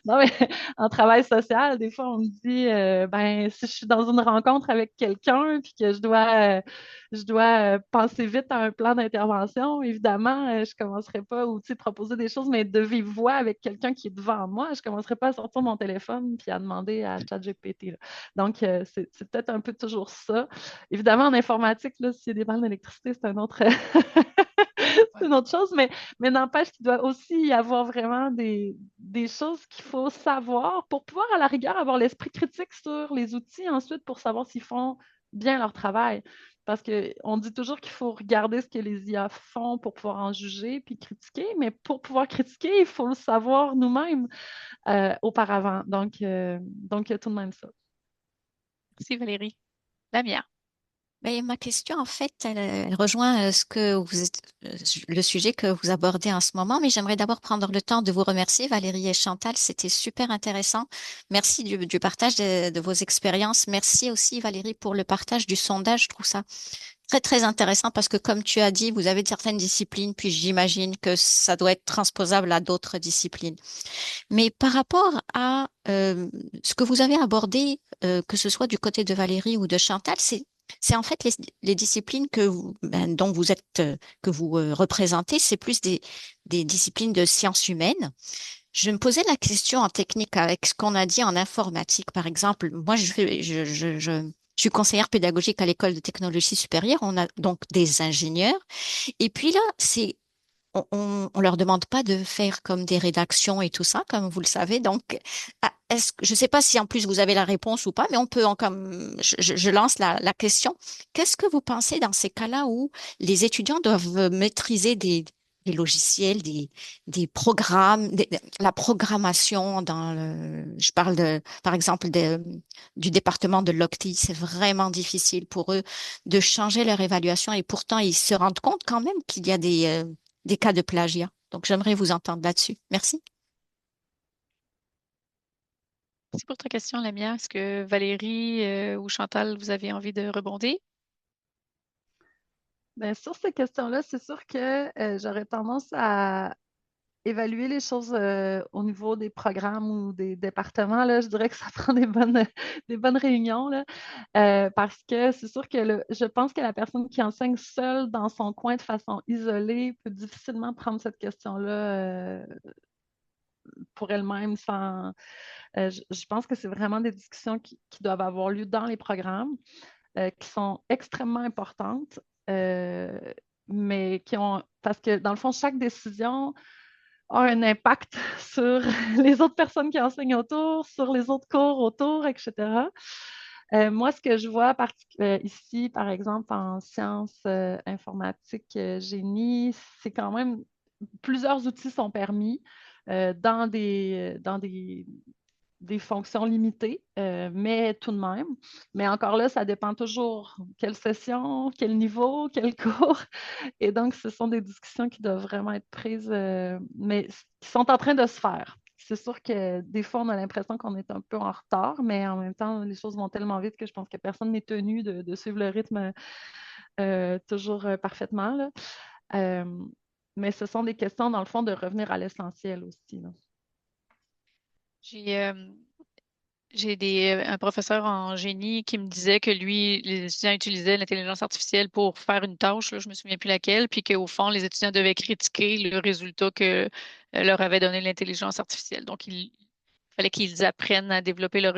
non, mais en travail social, des fois, on me dit, ben, si je suis dans une rencontre avec quelqu'un puis que je dois penser vite à un plan d'intervention, évidemment, je ne commencerai pas, ou proposer des choses, mais de vive voix avec quelqu'un qui est devant moi, je ne commencerai pas à sortir mon téléphone puis à demander à ChatGPT. Là. Donc, c'est peut-être un peu toujours ça. Évidemment, en informatique, là, s'il y a des pannes d'électricité, c'est un autre. C'est une autre chose, mais n'empêche qu'il doit aussi y avoir vraiment des choses qu'il faut savoir pour pouvoir, à la rigueur, avoir l'esprit critique sur les outils ensuite pour savoir s'ils font bien leur travail. Parce qu'on dit toujours qu'il faut regarder ce que les IA font pour pouvoir en juger puis critiquer, mais pour pouvoir critiquer, il faut le savoir nous-mêmes auparavant. Donc, il y a tout de même ça. Merci, Valérie. Lamia. Mais ma question, en fait, elle rejoint le sujet que vous abordez en ce moment, mais j'aimerais d'abord prendre le temps de vous remercier, Valérie et Chantal. C'était super intéressant. Merci du partage de vos expériences. Merci aussi, Valérie, pour le partage du sondage. Je trouve ça très, très intéressant parce que, comme tu as dit, vous avez certaines disciplines, puis j'imagine que ça doit être transposable à d'autres disciplines. Mais par rapport à ce que vous avez abordé, que ce soit du côté de Valérie ou de Chantal, c'est en fait les disciplines dont vous êtes, que vous représentez, c'est plus des disciplines de sciences humaines. Je me posais la question en technique avec ce qu'on a dit en informatique, par exemple. Moi, je suis conseillère pédagogique à l'école de technologie supérieure. On a donc des ingénieurs. Et puis là, on leur demande pas de faire comme des rédactions et tout ça, comme vous le savez. Donc, je ne sais pas si en plus vous avez la réponse ou pas, mais on peut comme je lance la question. Qu'est-ce que vous pensez dans ces cas-là où les étudiants doivent maîtriser des logiciels, des programmes, la programmation je parle par exemple du département de l'Octi, c'est vraiment difficile pour eux de changer leur évaluation et pourtant ils se rendent compte quand même qu'il y a des cas de plagiat. Donc, j'aimerais vous entendre là-dessus. Merci. Merci pour ta question, Lamia. Est-ce que Valérie ou Chantal, vous avez envie de rebondir? Bien, sur ces questions-là, c'est sûr que j'aurais tendance à évaluer les choses au niveau des programmes ou des départements. Là, je dirais que ça prend des bonnes réunions là, parce que c'est sûr que je pense que la personne qui enseigne seule dans son coin de façon isolée peut difficilement prendre cette question-là pour elle-même sans. Je pense que c'est vraiment des discussions qui doivent avoir lieu dans les programmes, qui sont extrêmement importantes, euh, mais qui ont. Parce que dans le fond, chaque décision a un impact sur les autres personnes qui enseignent autour, sur les autres cours autour, etc. Moi, ce que je vois ici, par exemple, en sciences informatiques, génie, c'est quand même plusieurs outils sont permis dans des fonctions limitées, mais tout de même. Mais encore là, ça dépend toujours quelle session, quel niveau, quel cours. Et donc, ce sont des discussions qui doivent vraiment être prises, mais qui sont en train de se faire. C'est sûr que des fois, on a l'impression qu'on est un peu en retard, mais en même temps, les choses vont tellement vite que je pense que personne n'est tenu de suivre le rythme toujours parfaitement, là. Euh, mais ce sont des questions, dans le fond, de revenir à l'essentiel aussi, là. J'ai euh, j'ai un professeur en génie qui me disait que lui, les étudiants utilisaient l'intelligence artificielle pour faire une tâche, là, je me souviens plus laquelle, puis qu'au fond, les étudiants devaient critiquer le résultat que leur avait donné l'intelligence artificielle. Donc, il fallait qu'ils apprennent à développer leur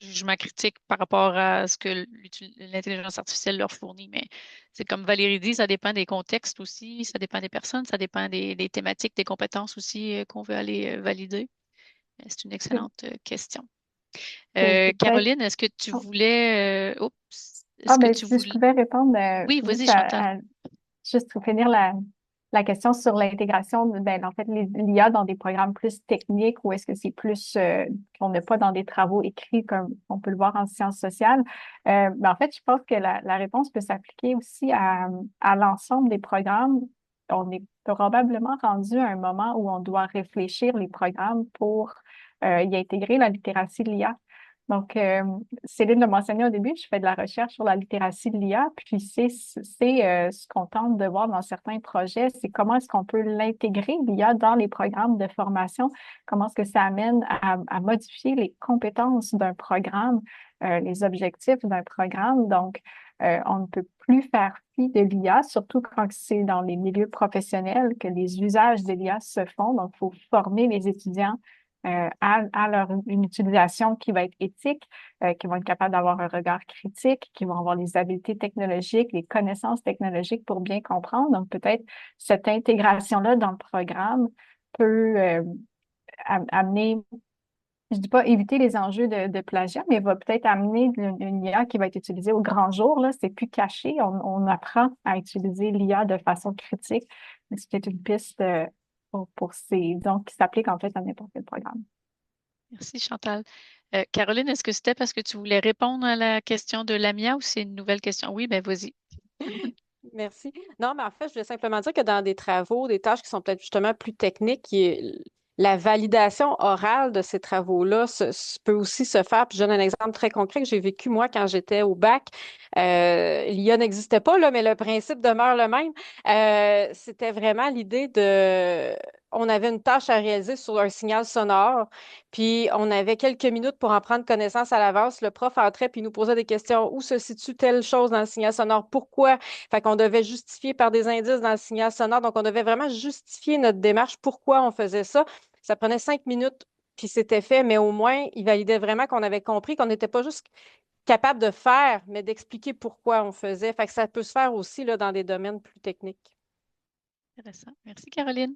jugement critique par rapport à ce que l'intelligence artificielle leur fournit. Mais c'est comme Valérie dit, ça dépend des contextes aussi, ça dépend des personnes, ça dépend des thématiques, des compétences aussi qu'on veut aller valider. C'est une excellente question. C'est peut-être. Caroline, est-ce que tu voulais... oups, Ah, est-ce que ben, tu si je voulais... pouvais répondre Oui, vas-y, juste Chantal. juste pour finir la question sur l'intégration, ben, en fait, l'IA dans des programmes plus techniques ou est-ce que c'est plus qu'on n'est pas dans des travaux écrits comme on peut le voir en sciences sociales? Ben, en fait, je pense que la réponse peut s'appliquer aussi à l'ensemble des programmes. On est probablement rendu à un moment où on doit réfléchir les programmes pour y intégrer la littératie de l'IA. Donc, Céline l'a mentionné au début, je fais de la recherche sur la littératie de l'IA, puis c'est ce qu'on tente de voir dans certains projets, c'est comment est-ce qu'on peut l'intégrer, l'IA, dans les programmes de formation, comment est-ce que ça amène à modifier les compétences d'un programme, les objectifs d'un programme. Donc, on ne peut plus faire fi de l'IA, surtout quand c'est dans les milieux professionnels que les usages de l'IA se font. Donc, il faut former les étudiants une utilisation qui va être éthique, qui vont être capables d'avoir un regard critique, qui vont avoir les habiletés technologiques, les connaissances technologiques pour bien comprendre. Donc, peut-être cette intégration-là dans le programme peut amener, je dis pas éviter les enjeux de plagiat, mais va peut-être amener une IA qui va être utilisée au grand jour. Là, c'est plus caché. On apprend à utiliser l'IA de façon critique. C'est peut-être une piste pour ces, donc, qui s'applique en fait à n'importe quel programme. Merci, Chantal. Caroline, est-ce que c'était parce que tu voulais répondre à la question de Lamia ou c'est une nouvelle question? Oui, ben vas-y. Merci. Non, mais en fait, je voulais simplement dire que dans des travaux, des tâches qui sont peut-être justement plus techniques, la validation orale de ces travaux-là peut aussi se faire. Puis je donne un exemple très concret que j'ai vécu moi quand j'étais au bac. L'IA n'existait pas, là, mais le principe demeure le même. C'était vraiment l'idée de... On avait une tâche à réaliser sur un signal sonore, puis on avait quelques minutes pour en prendre connaissance à l'avance. Le prof entrait puis nous posait des questions. Où se situe telle chose dans le signal sonore? Pourquoi? Fait qu'on devait justifier par des indices dans le signal sonore. Donc, on devait vraiment justifier notre démarche, pourquoi on faisait ça. Ça prenait 5 minutes, puis c'était fait, mais au moins, il validait vraiment qu'on avait compris qu'on n'était pas juste capable de faire, mais d'expliquer pourquoi on faisait. Fait que ça peut se faire aussi là, dans des domaines plus techniques. Intéressant. Merci, Caroline.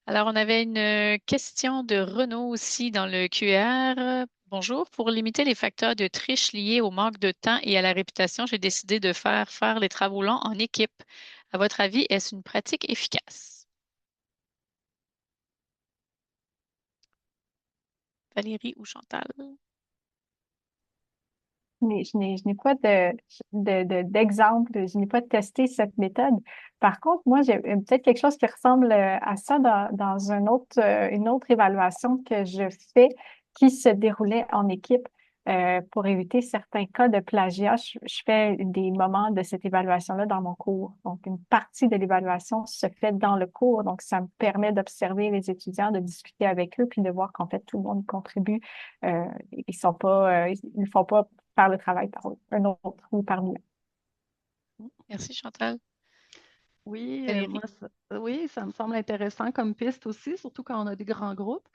Alors, on avait une question de Renaud aussi dans le QR. Bonjour. Pour limiter les facteurs de triche liés au manque de temps et à la réputation, j'ai décidé de faire les travaux longs en équipe. À votre avis, est-ce une pratique efficace? Valérie ou Chantal? Je n'ai pas d'exemple, je n'ai pas testé cette méthode. Par contre, moi, j'ai peut-être quelque chose qui ressemble à ça dans une autre évaluation que je fais, qui se déroulaient en équipe. Pour éviter certains cas de plagiat, je fais des moments de cette évaluation-là dans mon cours. Donc, une partie de l'évaluation se fait dans le cours. Donc, ça me permet d'observer les étudiants, de discuter avec eux, puis de voir qu'en fait, tout le monde contribue. Ils sont pas, ils ne font pas faire le travail par un autre ou par nous. Merci, Chantal. Oui, Valérie? oui, ça me semble intéressant comme piste aussi, surtout quand on a des grands groupes.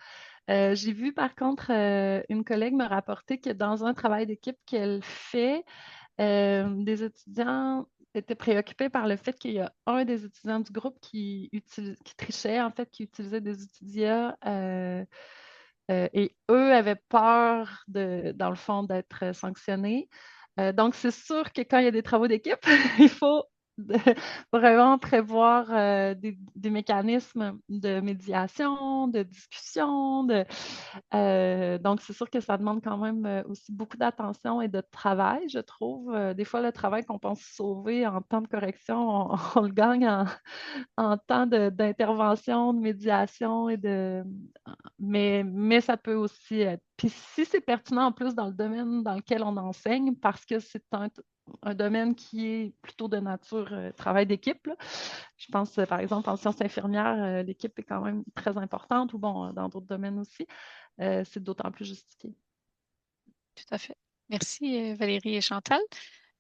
J'ai vu par contre une collègue me rapporter que dans un travail d'équipe qu'elle fait, des étudiants étaient préoccupés par le fait qu'il y a un des étudiants du groupe qui trichait, en fait, qui utilisait des outils d'IA, et eux avaient peur, dans le fond, d'être sanctionnés. Donc, c'est sûr que quand il y a des travaux d'équipe, il faut de- vraiment prévoir des mécanismes de médiation, de discussion. Donc, c'est sûr que ça demande quand même aussi beaucoup d'attention et de travail, je trouve. Des fois, le travail qu'on pense sauver en temps de correction, on le gagne en temps d'intervention, de médiation mais ça peut aussi être. Puis si c'est pertinent en plus dans le domaine dans lequel on enseigne, parce que c'est un domaine qui est plutôt de nature travail d'équipe, là. Je pense, par exemple, en sciences infirmières, l'équipe est quand même très importante, ou bon, dans d'autres domaines aussi. C'est d'autant plus justifié. Tout à fait. Merci, Valérie et Chantal.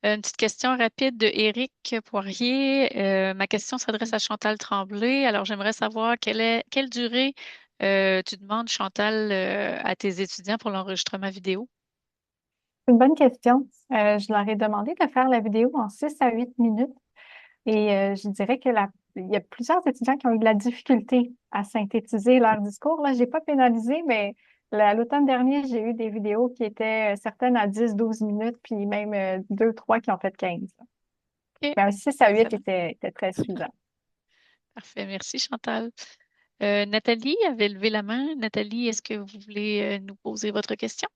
Une petite question rapide de Éric Poirier. Ma question s'adresse à Chantal Tremblay. Alors, j'aimerais savoir quelle durée tu demandes, Chantal, à tes étudiants pour l'enregistrement vidéo? C'est une bonne question. Je leur ai demandé de faire la vidéo en 6 à 8 minutes et je dirais que il y a plusieurs étudiants qui ont eu de la difficulté à synthétiser leur discours. Là, j'ai pas pénalisé, mais à l'automne dernier, j'ai eu des vidéos qui étaient certaines à 10 12 minutes, puis même 2, 3 qui ont fait 15. OK, Mais un 6 à 8 excellent. était très suffisant. Parfait. Merci, Chantal. Nathalie avait levé la main. Nathalie, est-ce que vous voulez nous poser votre question?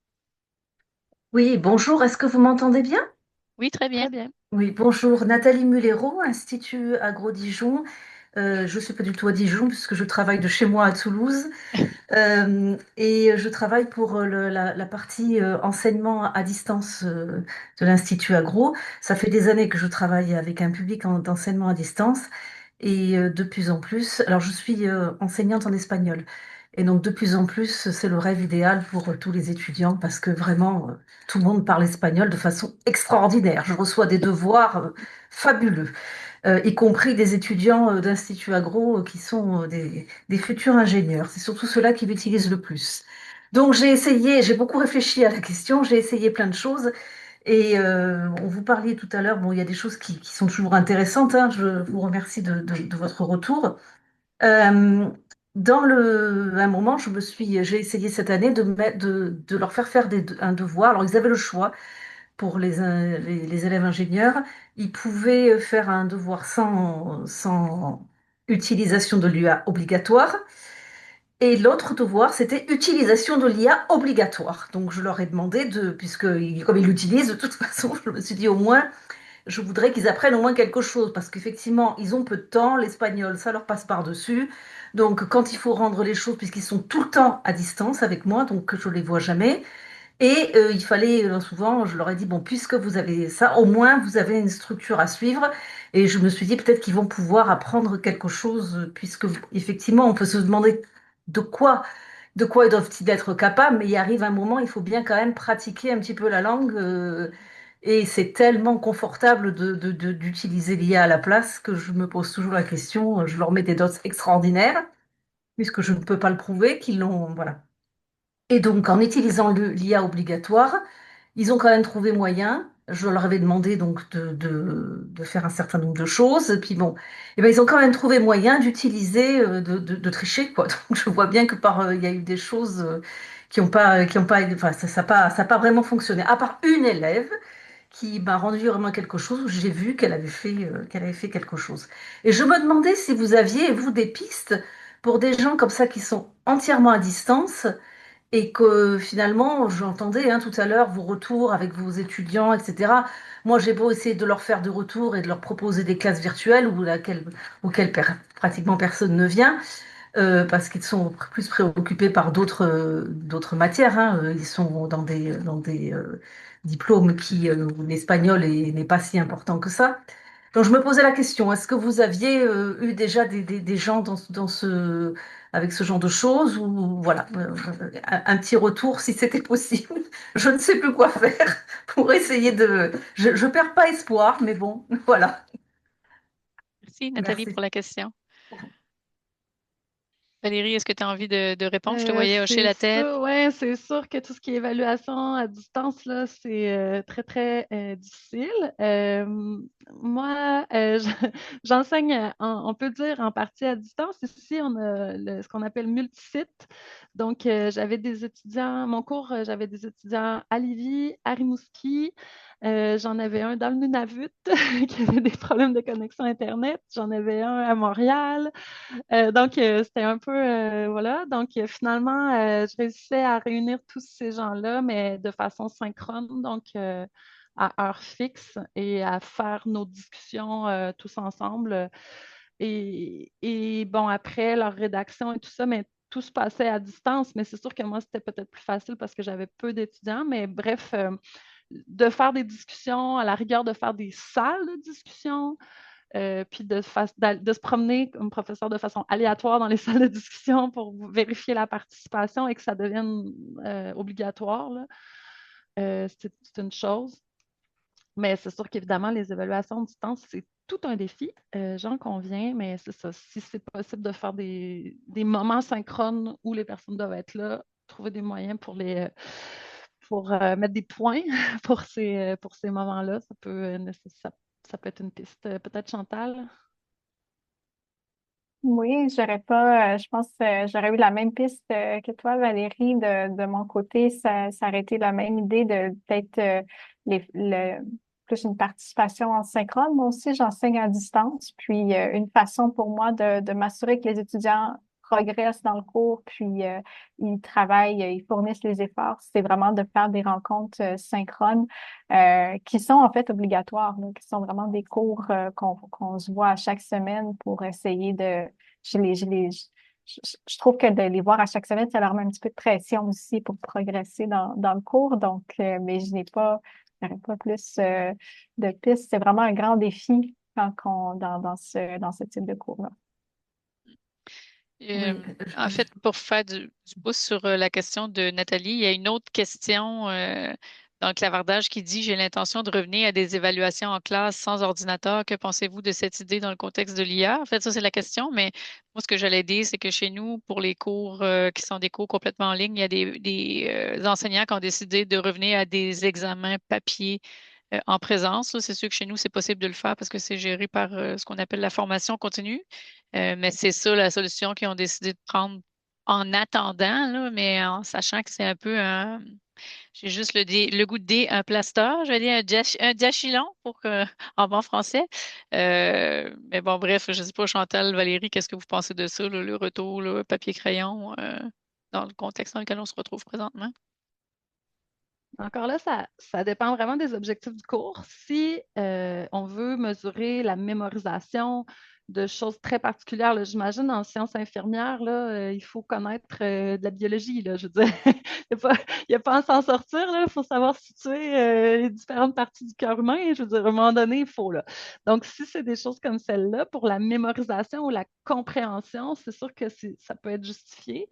Oui, bonjour, est-ce que vous m'entendez bien? Oui, très bien. Très bien. Oui, bonjour, Nathalie Mulero, Institut Agro-Dijon. Je ne suis pas du tout à Dijon puisque je travaille de chez moi à Toulouse. Et je travaille pour la partie enseignement à distance de l'Institut Agro. Ça fait des années que je travaille avec un public d'enseignement à distance et de plus en plus, alors je suis enseignante en espagnol. Et donc de plus en plus, c'est le rêve idéal pour tous les étudiants parce que vraiment, tout le monde parle espagnol de façon extraordinaire. Je reçois des devoirs fabuleux, y compris des étudiants d'Institut Agro qui sont des futurs ingénieurs. C'est surtout ceux-là qui l'utilisent le plus. Donc j'ai beaucoup réfléchi à la question, j'ai essayé plein de choses. Et on vous parliez tout à l'heure, bon, il y a des choses qui sont toujours intéressantes, hein. Je vous remercie de votre retour. Euh, à un moment, j'ai essayé cette année de leur faire un devoir. Alors, ils avaient le choix pour les élèves ingénieurs. Ils pouvaient faire un devoir sans utilisation de l'IA obligatoire. Et l'autre devoir, c'était utilisation de l'IA obligatoire. Donc, je leur ai demandé puisque comme ils l'utilisent, de toute façon, je me suis dit au moins, je voudrais qu'ils apprennent au moins quelque chose, parce qu'effectivement, ils ont peu de temps, l'espagnol, ça leur passe par-dessus. Donc, quand il faut rendre les choses, puisqu'ils sont tout le temps à distance avec moi, donc je ne les vois jamais, et il fallait souvent, je leur ai dit, bon, puisque vous avez ça, au moins vous avez une structure à suivre. Et je me suis dit peut-être qu'ils vont pouvoir apprendre quelque chose, puisque effectivement, on peut se demander de quoi, de quoi doivent-ils être capables, mais il arrive un moment, il faut bien quand même pratiquer un petit peu la langue. Et c'est tellement confortable d'utiliser l'IA à la place que je me pose toujours la question. Je leur mets des notes extraordinaires, puisque je ne peux pas le prouver, qu'ils l'ont, voilà. Et donc, en utilisant l'IA obligatoire, ils ont quand même trouvé moyen. Je leur avais demandé donc de faire un certain nombre de choses. Et puis bon, eh ben, ils ont quand même trouvé moyen d'utiliser, de tricher, quoi. Donc, je vois bien que il y a eu des choses qui ont pas, enfin, ça a pas vraiment fonctionné. À part une élève qui m'a rendu vraiment quelque chose où j'ai vu qu'elle avait fait quelque chose. Et je me demandais si vous aviez, vous, des pistes pour des gens comme ça qui sont entièrement à distance et que finalement, j'entendais tout à l'heure vos retours avec vos étudiants, etc. Moi, j'ai beau essayer de leur faire de retours et de leur proposer des classes virtuelles auxquelles pratiquement personne ne vient. parce qu'ils sont plus préoccupés par d'autres matières, hein. Ils sont dans des diplômes où l'espagnol n'est pas si important que ça. Donc je me posais la question, est-ce que vous aviez eu déjà des gens avec ce genre de choses ou voilà, un petit retour si c'était possible. Je ne sais plus quoi faire pour essayer de... Je perds pas espoir, mais bon, voilà. Merci, Nathalie, Merci. pour la question. Valérie, est-ce que tu as envie de répondre? Je te voyais hocher C'est la tête. sûr, ouais, c'est sûr que tout ce qui est évaluation à distance, là, c'est très, très difficile. Moi, j'enseigne, on peut dire, en partie à distance. Ici, on a ce qu'on appelle multisite. Donc, j'avais des étudiants, mon cours, j'avais des étudiants à Lévis, à Rimouski. J'en avais un dans le Nunavut qui avait des problèmes de connexion Internet. J'en avais un à Montréal. Donc, c'était un peu, voilà. Donc, finalement, je réussissais à réunir tous ces gens-là, mais de façon synchrone, donc à heure fixe et à faire nos discussions tous ensemble. Et bon, après, leur rédaction et tout ça, mais tout se passait à distance, mais c'est sûr que moi, c'était peut-être plus facile parce que j'avais peu d'étudiants. Mais bref, de faire des discussions, à la rigueur, de faire des salles de discussion, puis de se promener comme professeur de façon aléatoire dans les salles de discussion pour vérifier la participation et que ça devienne obligatoire, là. C'est une chose. Mais c'est sûr qu'évidemment, les évaluations de distance, c'est tout un défi. J'en conviens, mais c'est ça. Si c'est possible de faire des moments synchrones où les personnes doivent être là, trouver des moyens pour mettre des points pour ces moments-là, ça peut être une piste. Peut-être Chantal? Oui, j'aurais pas, je pense, j'aurais eu la même piste que toi, Valérie. De mon côté, ça aurait été la même idée de peut-être plus une participation en synchrone. Moi aussi, j'enseigne à distance. Puis, une façon pour moi de m'assurer que les étudiants progressent dans le cours, puis ils travaillent, ils fournissent les efforts, c'est vraiment de faire des rencontres synchrones qui sont en fait obligatoires, là, qui sont vraiment des cours qu'on se voit à chaque semaine pour essayer de je trouve que de les voir à chaque semaine, ça leur met un petit peu de pression aussi pour progresser dans le cours. Donc, mais je n'aurais pas plus de pistes. C'est vraiment un grand défi dans ce type de cours-là. Euh, Oui, En fait, pour faire du pouce sur la question de Nathalie, il y a une autre question dans le clavardage qui dit, j'ai l'intention de revenir à des évaluations en classe sans ordinateur. Que pensez-vous de cette idée dans le contexte de l'IA? En fait, ça, c'est la question, mais moi, ce que j'allais dire, c'est que chez nous, pour les cours qui sont des cours complètement en ligne, il y a des enseignants qui ont décidé de revenir à des examens papier en présence. Là. C'est sûr que chez nous, c'est possible de le faire parce que c'est géré par ce qu'on appelle la formation continue. Mais c'est ça la solution qu'ils ont décidé de prendre en attendant, là, mais en sachant que c'est un peu un. J'ai juste le goût de dire un plaster, je vais dire un diachylon en bon français. Mais bon, bref, je ne sais pas, Chantal, Valérie, qu'est-ce que vous pensez de ça, là, le retour, là, papier-crayon, dans le contexte dans lequel on se retrouve présentement? Encore là, ça dépend vraiment des objectifs du cours. Si on veut mesurer la mémorisation de choses très particulières, là, j'imagine en sciences infirmières, là, il faut connaître de la biologie. Là, je veux dire, il n'y a pas à s'en sortir. Il faut savoir situer les différentes parties du cœur humain. Je veux dire, à un moment donné, il faut. Là. Donc, si c'est des choses comme celle-là, pour la mémorisation ou la compréhension, c'est sûr que ça peut être justifié.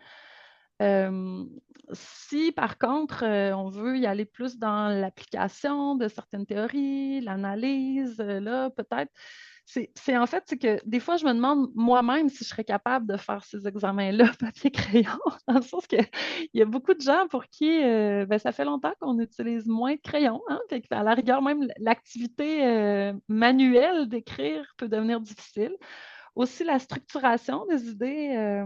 Euh, Si par contre, on veut y aller plus dans l'application de certaines théories, l'analyse, là, peut-être, en fait, c'est que des fois, je me demande moi-même si je serais capable de faire ces examens-là papier-crayon, dans le sens qu'il y a beaucoup de gens pour qui ben, ça fait longtemps qu'on utilise moins de crayons, hein, fait qu'à la rigueur, même l'activité manuelle d'écrire peut devenir difficile. Aussi, la structuration des idées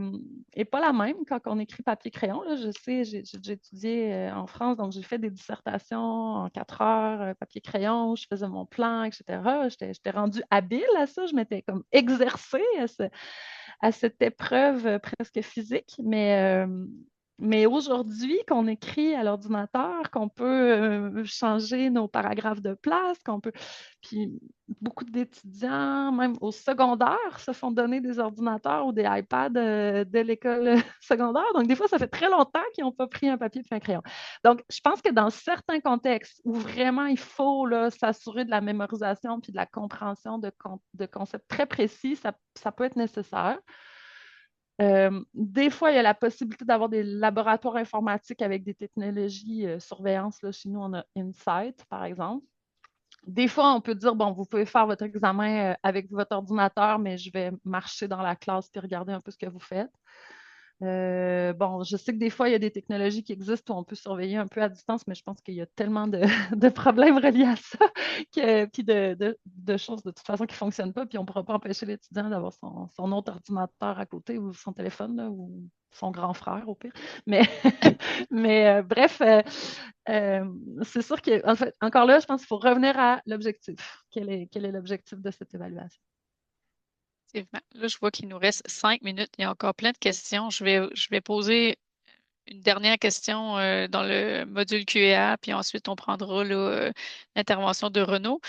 n'est pas la même quand on écrit papier-crayon. Là. Je sais, j'ai étudié en France, donc j'ai fait des dissertations en 4 heures, papier-crayon, je faisais mon plan, etc. J'étais rendue habile à ça, je m'étais comme exercée à cette épreuve presque physique, mais Mais aujourd'hui, qu'on écrit à l'ordinateur, qu'on peut changer nos paragraphes de place, qu'on peut. Puis beaucoup d'étudiants, même au secondaire, se font donner des ordinateurs ou des iPads dès l'école secondaire. Donc, des fois, ça fait très longtemps qu'ils n'ont pas pris un papier et un crayon. Donc, je pense que dans certains contextes où vraiment il faut là, s'assurer de la mémorisation puis de la compréhension de concepts très précis, ça peut être nécessaire. Des fois, il y a la possibilité d'avoir des laboratoires informatiques avec des technologies surveillance. Là, chez nous, on a Insight, par exemple. Des fois, on peut dire, bon, vous pouvez faire votre examen avec votre ordinateur, mais je vais marcher dans la classe et regarder un peu ce que vous faites. Bon, je sais que des fois, il y a des technologies qui existent où on peut surveiller un peu à distance, mais je pense qu'il y a tellement de, de problèmes reliés à ça, puis de choses de toute façon qui ne fonctionnent pas, puis on ne pourra pas empêcher l'étudiant d'avoir son autre ordinateur à côté ou son téléphone, là, ou son grand frère au pire. Mais, mais bref, c'est sûr que, en fait, encore là, je pense qu'il faut revenir à l'objectif. Quel est l'objectif de cette évaluation? Effectivement. Là, je vois qu'il nous reste 5 minutes. Il y a encore plein de questions. Je vais poser une dernière question dans le module QA, puis ensuite on prendra l'intervention de Renaud.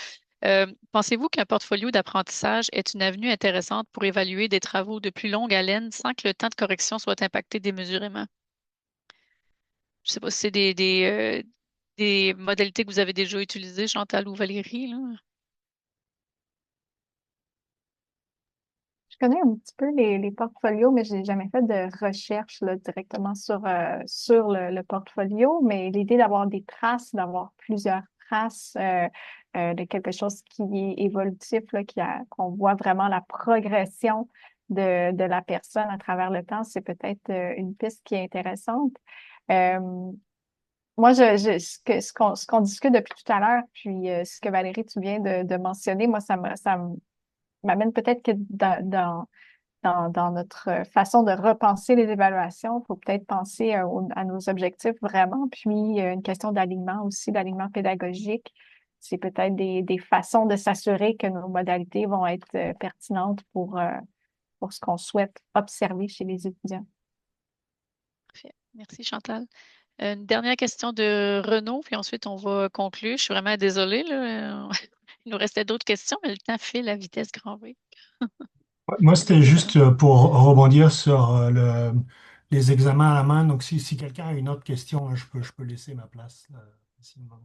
Pensez-vous qu'un portfolio d'apprentissage est une avenue intéressante pour évaluer des travaux de plus longue haleine sans que le temps de correction soit impacté démesurément? Je ne sais pas si c'est des modalités que vous avez déjà utilisées, Chantal ou Valérie, là. Je connais un petit peu les portfolios, mais je n'ai jamais fait de recherche là, directement sur le portfolio. Mais l'idée d'avoir des traces, d'avoir plusieurs traces de quelque chose qui est évolutif, là, qu'on voit vraiment la progression de la personne à travers le temps, c'est peut-être une piste qui est intéressante. Euh, Moi, ce qu'on discute depuis tout à l'heure, puis ce que Valérie, tu viens de mentionner, moi, ça m'amène peut-être que dans notre façon de repenser les évaluations, il faut peut-être penser à nos objectifs vraiment, puis une question d'alignement aussi, d'alignement pédagogique. C'est peut-être des façons de s'assurer que nos modalités vont être pertinentes pour ce qu'on souhaite observer chez les étudiants. Parfait. Merci, Chantal. Une dernière question de Renaud, puis ensuite on va conclure. Je suis vraiment désolée, là. Il nous restait d'autres questions, mais le temps file à vitesse grand V. Moi, c'était juste pour rebondir sur les examens à la main. Donc, si quelqu'un a une autre question, hein, je peux laisser ma place là, facilement.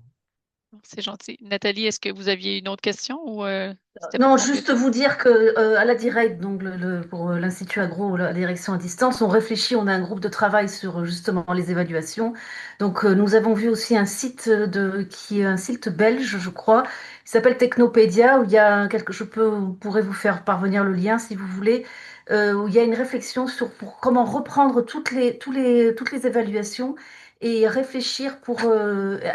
C'est gentil. Nathalie, est-ce que vous aviez une autre question ou c'était pour Non, conclure? juste vous dire que à la Direct, donc pour l'Institut Agro, la direction à distance, on réfléchit, on a un groupe de travail sur justement les évaluations. Donc nous avons vu aussi un site qui est un site belge, je crois, qui s'appelle Technopédia, où il y a pourrais vous faire parvenir le lien si vous voulez, où il y a une réflexion sur pour comment reprendre toutes les évaluations et réfléchir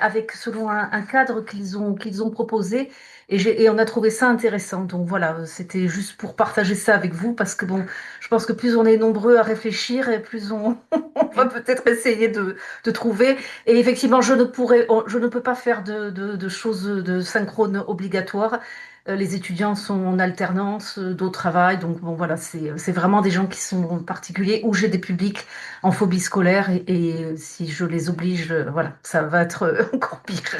avec selon un cadre qu'ils ont proposé et on a trouvé ça intéressant. Donc voilà, c'était juste pour partager ça avec vous parce que bon, je pense que plus on est nombreux à réfléchir et plus on va peut-être essayer de trouver. Et effectivement, je ne peux pas faire de choses de synchrone obligatoires. Les étudiants sont en alternance, d'autres travaillent. Donc bon, voilà, c'est vraiment des gens qui sont particuliers où j'ai des publics en phobie scolaire et si je les oblige, voilà, ça va être encore pire.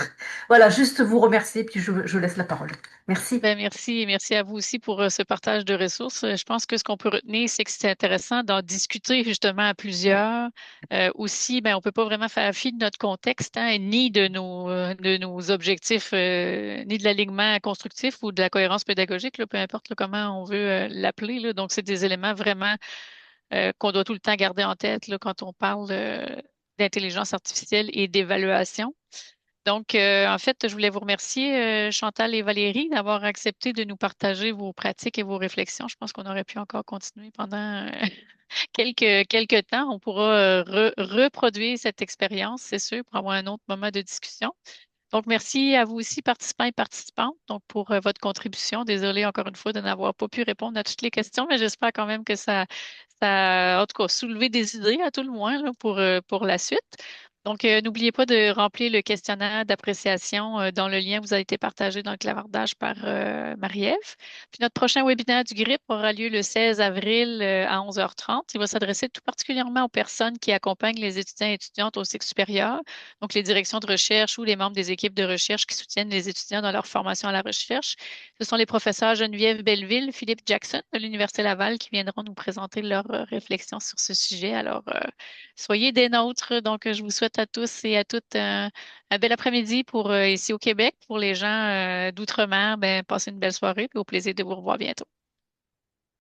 Voilà, juste vous remercier, puis je laisse la parole. Merci. Ben, merci et merci à vous aussi pour ce partage de ressources. Je pense que ce qu'on peut retenir, c'est que c'est intéressant d'en discuter justement à plusieurs. Aussi, ben, on ne peut pas vraiment faire fi de notre contexte, hein, ni de nos objectifs, ni de l'alignement constructif ou de la cohérence pédagogique, là, peu importe là, comment on veut l'appeler, là. Donc, c'est des éléments vraiment qu'on doit tout le temps garder en tête là, quand on parle d'intelligence artificielle et d'évaluation. Donc, en fait, je voulais vous remercier, Chantal et Valérie, d'avoir accepté de nous partager vos pratiques et vos réflexions. Je pense qu'on aurait pu encore continuer pendant quelques temps. On pourra reproduire cette expérience, c'est sûr, pour avoir un autre moment de discussion. Donc, merci à vous aussi, participants et participantes, donc pour votre contribution. Désolée encore une fois de n'avoir pas pu répondre à toutes les questions, mais j'espère quand même que ça a, en tout cas, soulevé des idées à tout le moins là, pour la suite. Donc, n'oubliez pas de remplir le questionnaire d'appréciation dont le lien vous a été partagé dans le clavardage par Marie-Ève. Puis notre prochain webinaire du GRIP aura lieu le 16 avril à 11h30. Il va s'adresser tout particulièrement aux personnes qui accompagnent les étudiants et étudiantes au cycle supérieur, donc les directions de recherche ou les membres des équipes de recherche qui soutiennent les étudiants dans leur formation à la recherche. Ce sont les professeurs Geneviève Belleville, Philippe Jackson de l'Université Laval qui viendront nous présenter leurs réflexions sur ce sujet. Alors, soyez des nôtres. Donc, je vous souhaite à tous et à toutes un bel après-midi pour ici au Québec. Pour les gens d'outre-mer, ben, passez une belle soirée et au plaisir de vous revoir bientôt.